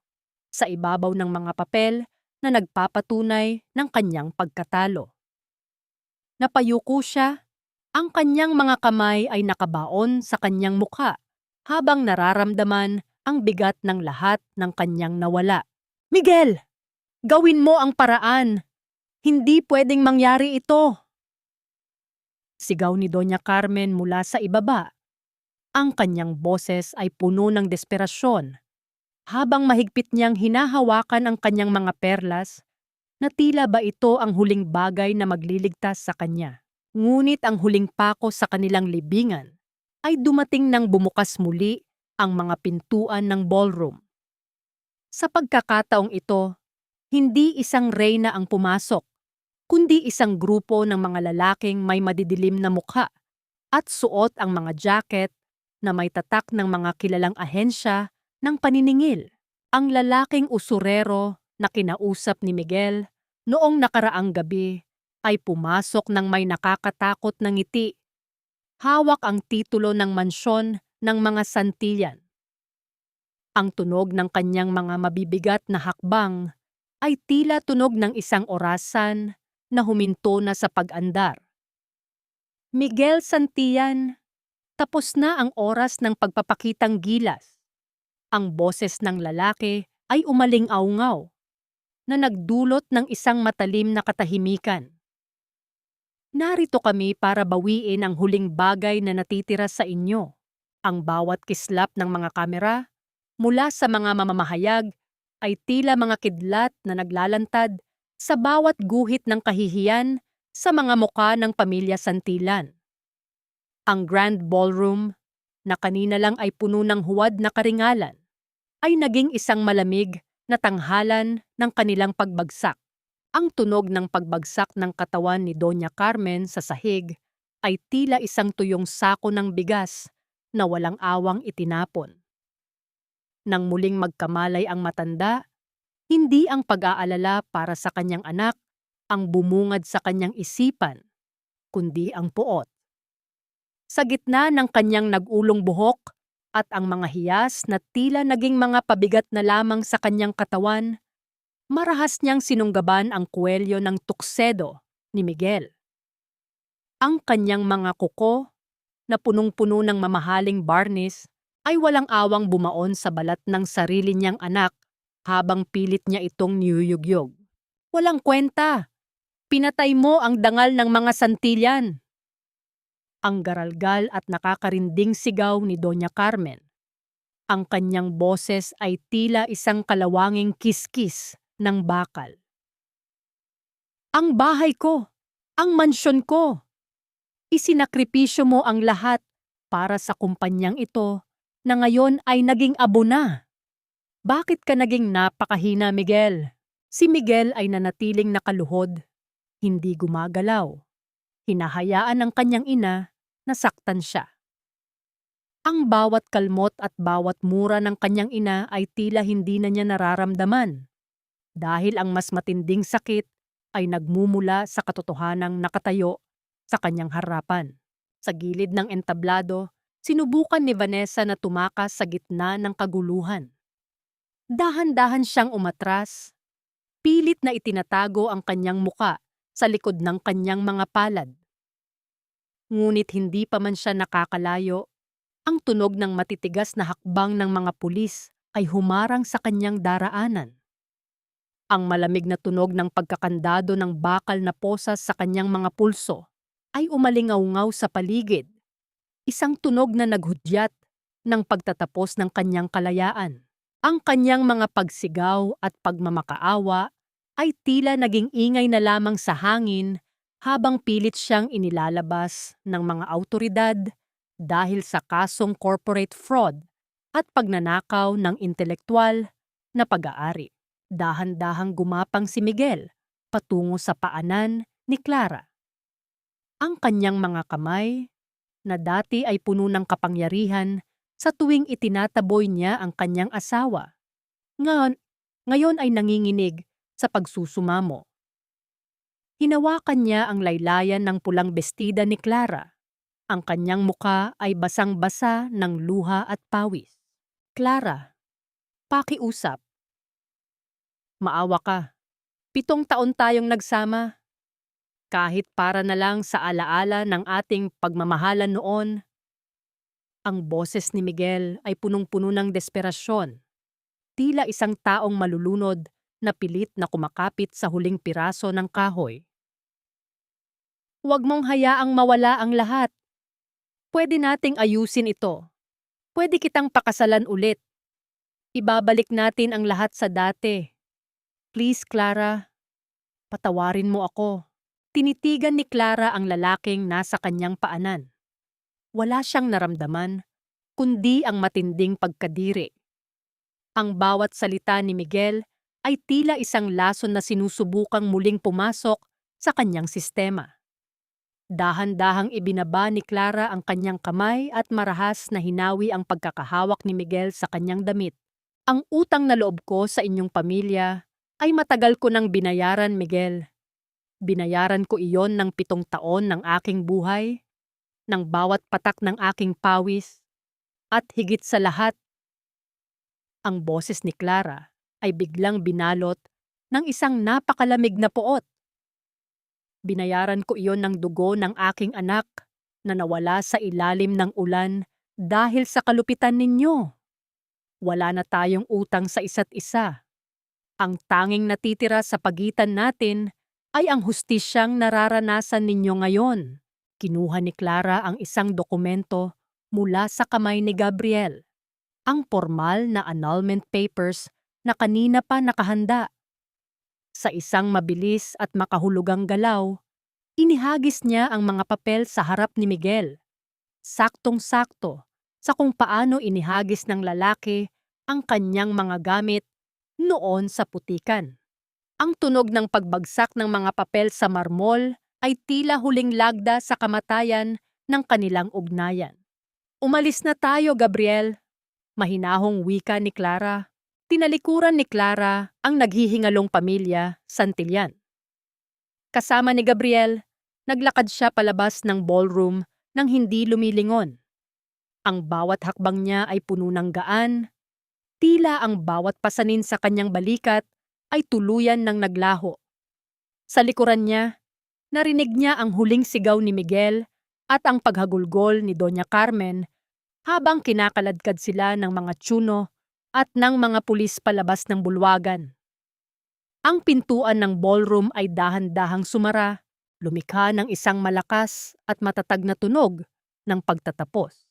sa ibabaw ng mga papel na nagpapatunay ng kanyang pagkatalo. Napayuko siya, ang kanyang mga kamay ay nakabaon sa kanyang mukha habang nararamdaman ang bigat ng lahat ng kanyang nawala. Miguel! Gawin mo ang paraan! Hindi pwedeng mangyari ito! Sigaw ni Doña Carmen mula sa ibaba. Ang kanyang boses ay puno ng desperasyon, habang mahigpit niyang hinahawakan ang kanyang mga perlas na tila ba ito ang huling bagay na magliligtas sa kanya. Ngunit ang huling pako sa kanilang libingan ay dumating nang bumukas muli ang mga pintuan ng ballroom. Sa pagkakataong ito, hindi isang reyna ang pumasok, kundi isang grupo ng mga lalaking may madidilim na mukha at suot ang mga jacket na may tatak ng mga kilalang ahensya ng paniningil. Ang lalaking usurero na kinausap ni Miguel noong nakaraang gabi ay pumasok ng may nakakatakot na ngiti. Hawak ang titulo ng mansyon ng mga Santillan. Ang tunog ng kanyang mga mabibigat na hakbang ay tila tunog ng isang orasan na huminto na sa pag-andar. Miguel Santillan, tapos na ang oras ng pagpapakitang gilas. Ang boses ng lalaki ay umaling-aungaw na nagdulot ng isang matalim na katahimikan. Narito kami para bawiin ang huling bagay na natitira sa inyo. Ang bawat kislap ng mga kamera mula sa mga mamamahayag ay tila mga kidlat na naglalantad sa bawat guhit ng kahihiyan sa mga muka ng pamilya Santillan. Ang Grand Ballroom, na kanina lang ay puno ng huwad na karingalan, ay naging isang malamig na tanghalan ng kanilang pagbagsak. Ang tunog ng pagbagsak ng katawan ni Doña Carmen sa sahig ay tila isang tuyong sako ng bigas na walang awang itinapon. Nang muling magkamalay ang matanda, hindi ang pag-aalala para sa kanyang anak ang bumungad sa kanyang isipan, kundi ang puot. Sa gitna ng kanyang nag-ulong buhok at ang mga hiyas na tila naging mga pabigat na lamang sa kanyang katawan, marahas niyang sinunggaban ang kuwelyo ng tuksedo ni Miguel. Ang kanyang mga kuko na punong-puno ng mamahaling barnis ay walang awang bumaon sa balat ng sarili niyang anak habang pilit niya itong niyuyugyog. Walang kwenta! Pinatay mo ang dangal ng mga Santillan! Ang garalgal at nakakarinding sigaw ni Doña Carmen. Ang kanyang boses ay tila isang kalawanging kiskis ng bakal. Ang bahay ko! Ang mansyon ko! Isinakripisyo mo ang lahat para sa kumpanyang ito na ngayon ay naging abo na. Bakit ka naging napakahina, Miguel? Si Miguel ay nanatiling nakaluhod, hindi gumagalaw. Hinahayaan ng kanyang ina na saktan siya. Ang bawat kalmot at bawat mura ng kanyang ina ay tila hindi na niya nararamdaman dahil ang mas matinding sakit ay nagmumula sa katotohanang nakatayo sa kanyang harapan. Sa gilid ng entablado, sinubukan ni Vanessa na tumakas sa gitna ng kaguluhan. Dahan-dahan siyang umatras, pilit na itinatago ang kanyang muka sa likod ng kanyang mga palad. Ngunit hindi pa man siya nakakalayo, ang tunog ng matitigas na hakbang ng mga pulis ay humarang sa kanyang daraanan. Ang malamig na tunog ng pagkakandado ng bakal na posas sa kanyang mga pulso ay umalingaw-ngaw sa paligid, isang tunog na naghudyat ng pagtatapos ng kanyang kalayaan. Ang kanyang mga pagsigaw at pagmamakaawa ay tila naging ingay na lamang sa hangin habang pilit siyang inilalabas ng mga awtoridad dahil sa kasong corporate fraud at pagnanakaw ng intelektual na pag-aari. Dahan-dahang gumapang si Miguel patungo sa paanan ni Clara. Ang kanyang mga kamay, na dati ay puno ng kapangyarihan sa tuwing itinataboy niya ang kanyang asawa, ngayon ay nanginginig sa pagsusumamo. Hinawakan niya ang laylayan ng pulang bestida ni Clara. Ang kanyang muka ay basang-basa ng luha at pawis. Clara, pakiusap. Maawa ka. 7 taon tayong nagsama. Kahit para na lang sa alaala ng ating pagmamahalan noon. Ang boses ni Miguel ay punong-puno ng desperasyon. Tila isang taong malulunod na pilit na kumakapit sa huling piraso ng kahoy. Huwag mong hayaang mawala ang lahat. Pwede nating ayusin ito. Pwede kitang pakasalan ulit. Ibabalik natin ang lahat sa dati. Please, Clara, patawarin mo ako. Tinitigan ni Clara ang lalaking nasa kanyang paanan. Wala siyang naramdaman, kundi ang matinding pagkadiri. Ang bawat salita ni Miguel ay tila isang lason na sinusubukang muling pumasok sa kanyang sistema. Dahan-dahang ibinaba ni Clara ang kanyang kamay at marahas na hinawi ang pagkakahawak ni Miguel sa kanyang damit. Ang utang na loob ko sa inyong pamilya ay matagal ko nang binayaran, Miguel. Binayaran ko iyon ng 7 taon ng aking buhay, ng bawat patak ng aking pawis, at higit sa lahat, Ang boses ni Clara ay biglang binalot ng isang napakalamig na poot. Binayaran ko iyon ng dugo ng aking anak na nawala sa ilalim ng ulan dahil sa kalupitan ninyo. Wala na tayong utang sa isa't isa. Ang tanging natitira sa pagitan natin ay ang hustisyang nararanasan ninyo ngayon. Kinuha ni Clara ang isang dokumento mula sa kamay ni Gabriel. Ang formal na annulment papers na kanina pa nakahanda. Sa isang mabilis at makahulugang galaw, inihagis niya ang mga papel sa harap ni Miguel. Saktong-sakto sa kung paano inihagis ng lalaki ang kanyang mga gamit noon sa putikan. Ang tunog ng pagbagsak ng mga papel sa marmol ay tila huling lagda sa kamatayan ng kanilang ugnayan. "Umalis na tayo, Gabriel," mahinahong wika ni Clara. Tinalikuran ni Clara ang naghihingalong pamilya, Santillan. Kasama ni Gabriel, naglakad siya palabas ng ballroom nang hindi lumilingon. Ang bawat hakbang niya ay puno ng gaan, tila ang bawat pasanin sa kanyang balikat ay tuluyan ng naglaho. Sa likuran niya, narinig niya ang huling sigaw ni Miguel at ang paghagulgol ni Doña Carmen habang kinakaladkad sila ng mga tsuno at ng mga pulis palabas ng bulwagan. Ang pintuan ng ballroom ay dahan-dahang sumara, lumikha ng isang malakas at matatag na tunog ng pagtatapos.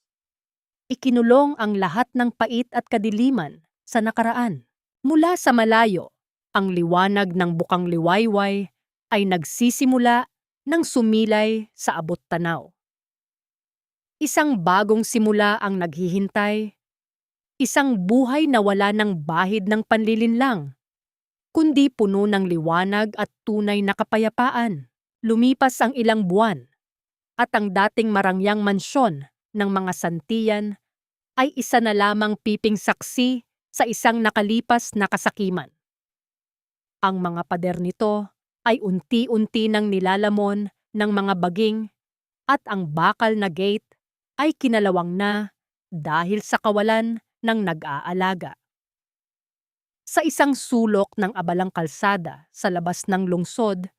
Ikinulong ang lahat ng pait at kadiliman sa nakaraan. Mula sa malayo, ang liwanag ng bukang liwayway ay nagsisimula ng sumilay sa abot tanaw. Isang bagong simula ang naghihintay, isang buhay na wala ng bahid ng panlilinlang, kundi puno ng liwanag at tunay na kapayapaan. Lumipas ang ilang buwan, at ang dating marangyang mansyon ng mga Santillan ay isa na lamang piping saksi sa isang nakalipas na kasakiman. Ang mga pader nito ay unti-unti nang nilalamon ng mga baging at ang bakal na gate ay kinalawang na dahil sa kawalan ng nag-aalaga. Sa isang sulok ng abalang kalsada sa labas ng lungsod,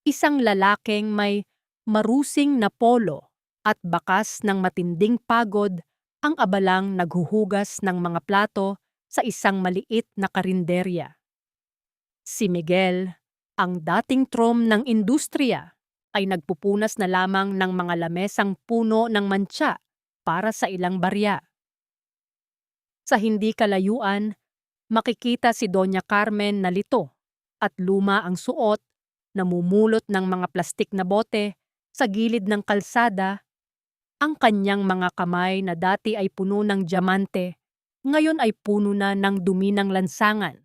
isang lalaking may marusing na polo at bakas ng matinding pagod ang abalang naghuhugas ng mga plato sa isang maliit na karinderya. Si Miguel, ang dating trom ng industriya, ay nagpupunas na lamang ng mga lamesang puno ng mantsa para sa ilang barya. Sa hindi kalayuan, makikita si Doña Carmen na lito at luma ang suot, namumulot ng mga plastik na bote sa gilid ng kalsada. Ang kanyang mga kamay na dati ay puno ng diamante, ngayon ay puno na ng dumi ng lansangan.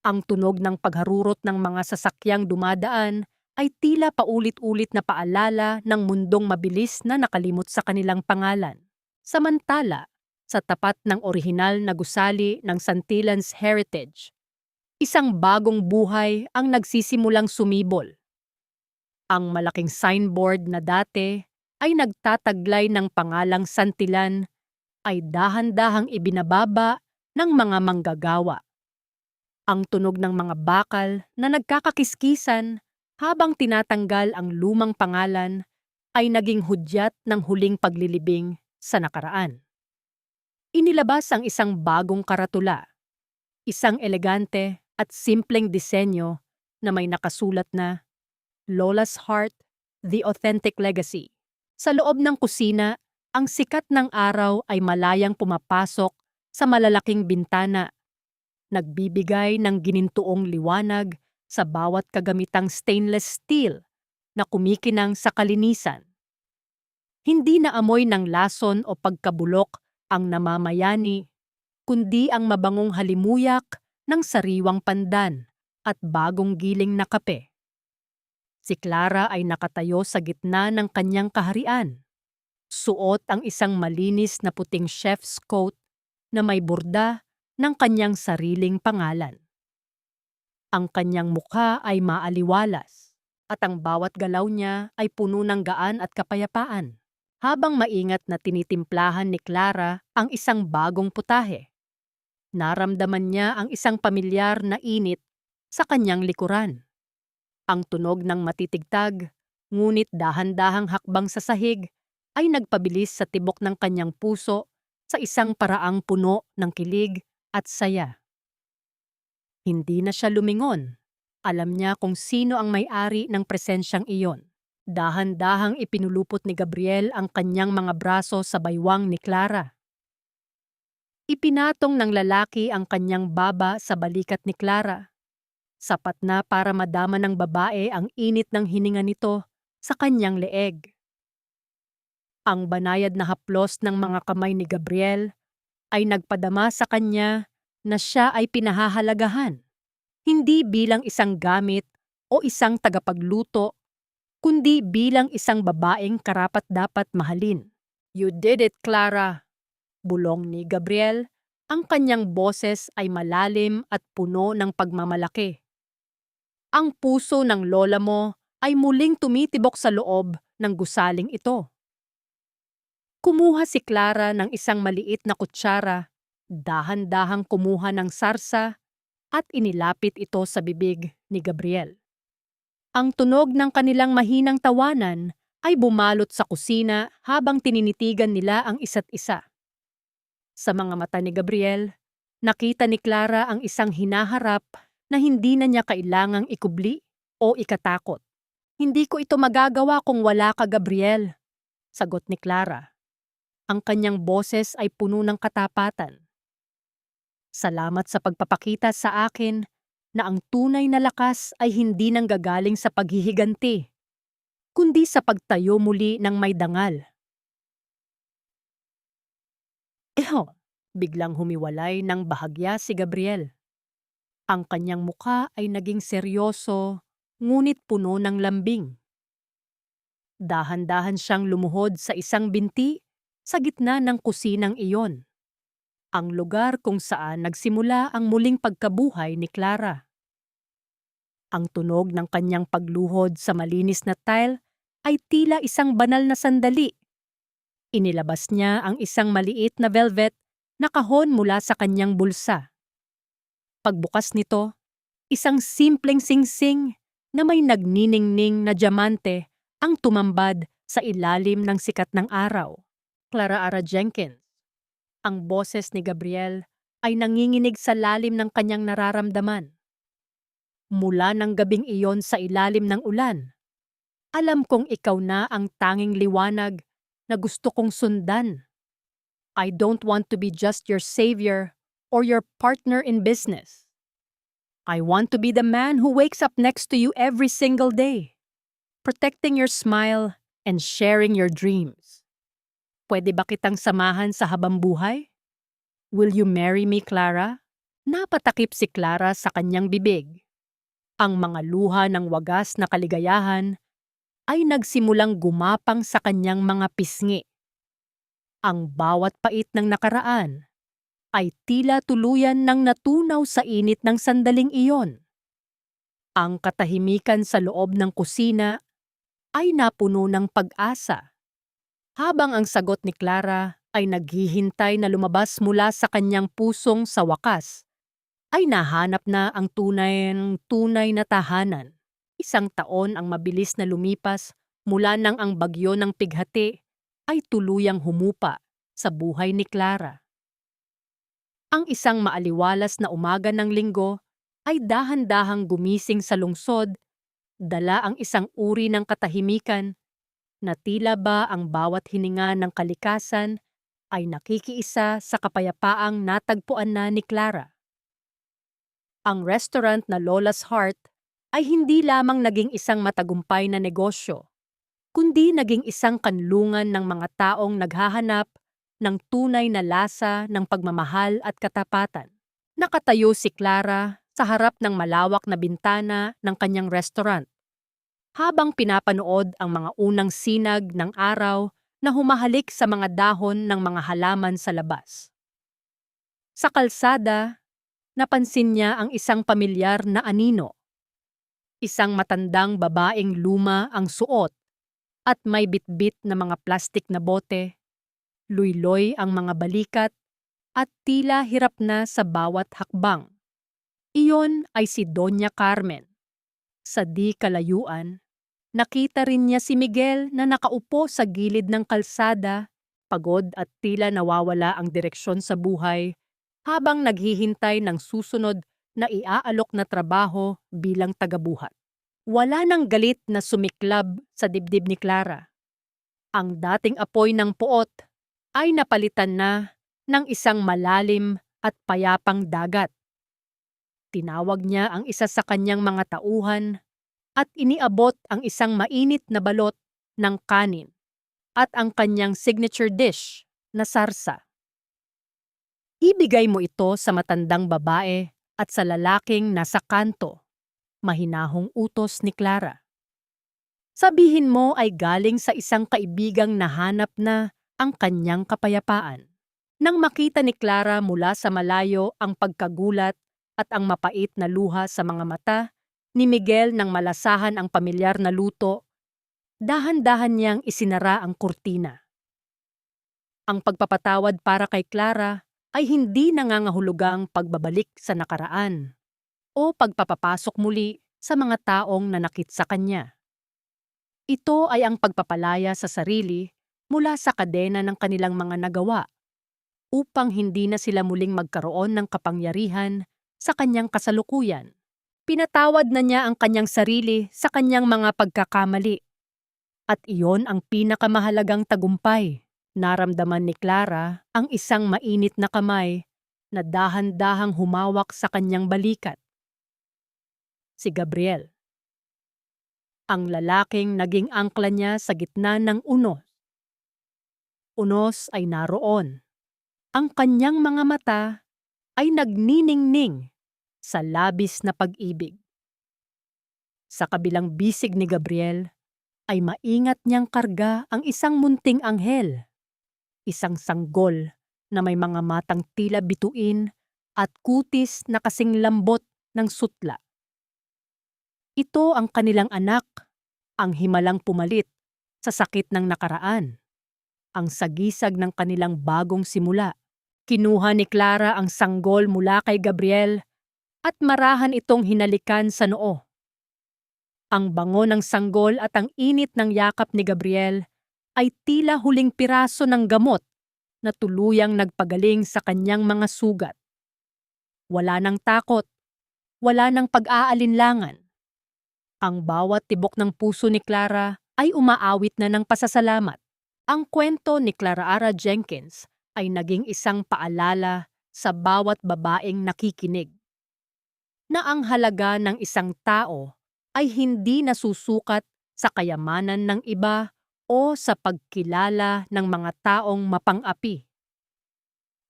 Ang tunog ng pagharurot ng mga sasakyang dumadaan ay tila paulit-ulit na paalala ng mundong mabilis na nakalimot sa kanilang pangalan. Samantala, sa tapat ng orihinal na gusali ng Santillan's heritage, isang bagong buhay ang nagsisimulang sumibol. Ang malaking signboard na dati ay nagtataglay ng pangalang Santillan ay dahan-dahang ibinababa ng mga manggagawa. Ang tunog ng mga bakal na nagkakakiskisan habang tinatanggal ang lumang pangalan ay naging hudyat ng huling paglilibing sa nakaraan. Inilabas ang isang bagong karatula, isang elegante at simpleng disenyo na may nakasulat na Lola's Heart, The Authentic Legacy. Sa loob ng kusina, ang sikat ng araw ay malayang pumapasok sa malalaking bintana, nagbibigay ng ginintuong liwanag sa bawat kagamitang stainless steel na kumikinang sa kalinisan. Hindi na amoy ng lason o pagkabulok ang namamayani, kundi ang mabangong halimuyak ng sariwang pandan at bagong giling na kape. Si Clara ay nakatayo sa gitna ng kanyang kaharian. Suot ang isang malinis na puting chef's coat na may burda ng kanyang sariling pangalan. Ang kanyang mukha ay maaliwalas at ang bawat galaw niya ay puno ng gaan at kapayapaan. Habang maingat na tinitimplahan ni Clara ang isang bagong putahe, Naramdaman niya ang isang pamilyar na init sa kanyang likuran. Ang tunog ng matitigtag, ngunit dahan-dahang hakbang sa sahig ay nagpabilis sa tibok ng kanyang puso sa isang paraang puno ng kilig at saya. Hindi na siya lumingon. Alam niya kung sino ang may-ari ng presensyang iyon. Dahan-dahang ipinulupot ni Gabriel ang kanyang mga braso sa baywang ni Clara. Ipinatong ng lalaki ang kanyang baba sa balikat ni Clara. Sapat na para madama ng babae ang init ng hininga nito sa kanyang leeg. Ang banayad na haplos ng mga kamay ni Gabriel ay nagpadama sa kanya na siya ay pinahahalagahan, hindi bilang isang gamit o isang tagapagluto, kundi bilang isang babaeng karapat-dapat mahalin. "You did it, Clara," bulong ni Gabriel. Ang kanyang boses ay malalim at puno ng pagmamalaki. "Ang puso ng lola mo ay muling tumitibok sa loob ng gusaling ito." Kumuha si Clara ng isang maliit na kutsara, dahan-dahang kumuha ng sarsa at inilapit ito sa bibig ni Gabriel. Ang tunog ng kanilang mahinang tawanan ay bumalot sa kusina habang tininitigan nila ang isa't isa. Sa mga mata ni Gabriel, nakita ni Clara ang isang hinaharap na hindi na niya kailangang ikubli o ikatakot. "Hindi ko ito magagawa kung wala ka, Gabriel," sagot ni Clara. Ang kanyang boses ay puno ng katapatan. "Salamat sa pagpapakita sa akin na ang tunay na lakas ay hindi nanggagaling sa paghihiganti, kundi sa pagtayo muli ng may dangal." Biglang humiwalay ng bahagya si Gabriel. Ang kanyang muka ay naging seryoso, ngunit puno ng lambing. Dahan-dahan siyang lumuhod sa isang binti sa gitna ng kusinang iyon, ang lugar kung saan nagsimula ang muling pagkabuhay ni Clara. Ang tunog ng kanyang pagluhod sa malinis na tile ay tila isang banal na sandali. Inilabas niya ang isang maliit na velvet na kahon mula sa kanyang bulsa. Pagbukas nito, isang simpleng singsing na may nagniningning na diamante ang tumambad sa ilalim ng sikat ng araw. Clara Ara Jenkins. Ang boses ni Gabriel ay nanginginig sa lalim ng kanyang nararamdaman. "Mula ng gabing iyon sa ilalim ng ulan, alam kong ikaw na ang tanging liwanag na gusto kong sundan. I don't want to be just your savior or your partner in business. I want to be the man who wakes up next to you every single day, protecting your smile and sharing your dreams. Pwede ba kitang samahan sa habang buhay? Will you marry me, Clara?" Napatakip si Clara sa kanyang bibig. Ang mga luha ng wagas na kaligayahan ay nagsimulang gumapang sa kanyang mga pisngi. Ang bawat pait ng nakaraan ay tila tuluyan ng natunaw sa init ng sandaling iyon. Ang katahimikan sa loob ng kusina ay napuno ng pag-asa, habang ang sagot ni Clara ay naghihintay na lumabas mula sa kanyang pusong sa wakas, ay nahanap na ang tunay na tahanan. Isang taon ang mabilis na lumipas mula nang ang bagyo ng pighati ay tuluyang humupa sa buhay ni Clara. Ang isang maaliwalas na umaga ng Linggo ay dahan-dahang gumising sa lungsod, dala ang isang uri ng katahimikan na tila ba ang bawat hininga ng kalikasan ay nakikiisa sa kapayapaang natagpuan na ni Clara. Ang restaurant na Lola's Heart ay hindi lamang naging isang matagumpay na negosyo, kundi naging isang kanlungan ng mga taong naghahanap ng tunay na lasa ng pagmamahal at katapatan. Nakatayo si Clara sa harap ng malawak na bintana ng kanyang restaurant, habang pinapanood ang mga unang sinag ng araw na humahalik sa mga dahon ng mga halaman sa labas. Sa kalsada, napansin niya ang isang pamilyar na anino. Isang matandang babaeng luma ang suot at may bitbit na mga plastik na bote, luyloy ang mga balikat at tila hirap na sa bawat hakbang. Iyon ay si Doña Carmen. Sa di kalayuan, nakita rin niya si Miguel na nakaupo sa gilid ng kalsada, pagod at tila nawawala ang direksyon sa buhay habang naghihintay ng susunod na iaalok na trabaho bilang tagabuhat. Wala nang galit na sumiklab sa dibdib ni Clara. Ang dating apoy ng puot ay napalitan na ng isang malalim at payapang dagat. Tinawag niya ang isa sa kanyang mga tauhan at iniabot ang isang mainit na balot ng kanin at ang kanyang signature dish na sarsa. Ibigay mo ito sa matandang babae at sa lalaking nasa kanto, mahinahong utos ni Clara. Sabihin mo ay galing sa isang kaibigang nahanap na ang kanyang kapayapaan. Nang makita ni Clara mula sa malayo ang pagkagulat at ang mapait na luha sa mga mata ni Miguel nang malasahan ang pamilyar na luto, dahan-dahan niyang isinara ang kurtina. Ang pagpapatawad para kay Clara ay hindi nangangahulugang pagbabalik sa nakaraan o pagpapapasok muli sa mga taong nanakit sa kanya. Ito ay ang pagpapalaya sa sarili mula sa kadena ng kanilang mga nagawa upang hindi na sila muling magkaroon ng kapangyarihan sa kanyang kasalukuyan. Pinatawad na niya ang kanyang sarili sa kanyang mga pagkakamali. At iyon ang pinakamahalagang tagumpay. Naramdaman ni Clara ang isang mainit na kamay na dahan-dahang humawak sa kanyang balikat. Si Gabriel. Ang lalaking naging angkla niya sa gitna ng unos. Unos ay naroon. Ang kanyang mga mata ay nagniningning sa labis na pag-ibig. Sa kabilang bisig ni Gabriel, ay maingat niyang karga ang isang munting anghel, isang sanggol na may mga matang tila bituin at kutis na kasing lambot ng sutla. Ito ang kanilang anak, ang himalang pumalit sa sakit ng nakaraan, ang sagisag ng kanilang bagong simula. Kinuha ni Clara ang sanggol mula kay Gabriel at marahan itong hinalikan sa noo. Ang bango ng sanggol at ang init ng yakap ni Gabriel ay tila huling piraso ng gamot na tuluyang nagpagaling sa kanyang mga sugat. Wala nang takot, wala nang pag-aalinlangan. Ang bawat tibok ng puso ni Clara ay umaawit na ng pasasalamat. Ang kwento ni Clara Ara Jenkins ay naging isang paalala sa bawat babaeng nakikinig na ang halaga ng isang tao ay hindi nasusukat sa kayamanan ng iba o sa pagkilala ng mga taong mapang-api.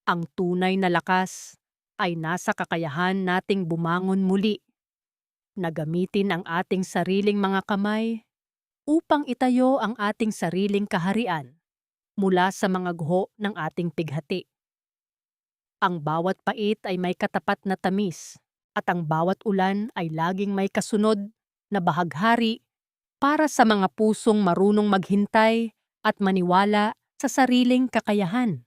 Ang tunay na lakas ay nasa kakayahan nating bumangon muli, na gamitin ang ating sariling mga kamay upang itayo ang ating sariling kaharian mula sa mga guho ng ating pighati. Ang bawat pait ay may katapat na tamis at ang bawat ulan ay laging may kasunod na bahaghari para sa mga pusong marunong maghintay at maniwala sa sariling kakayahan.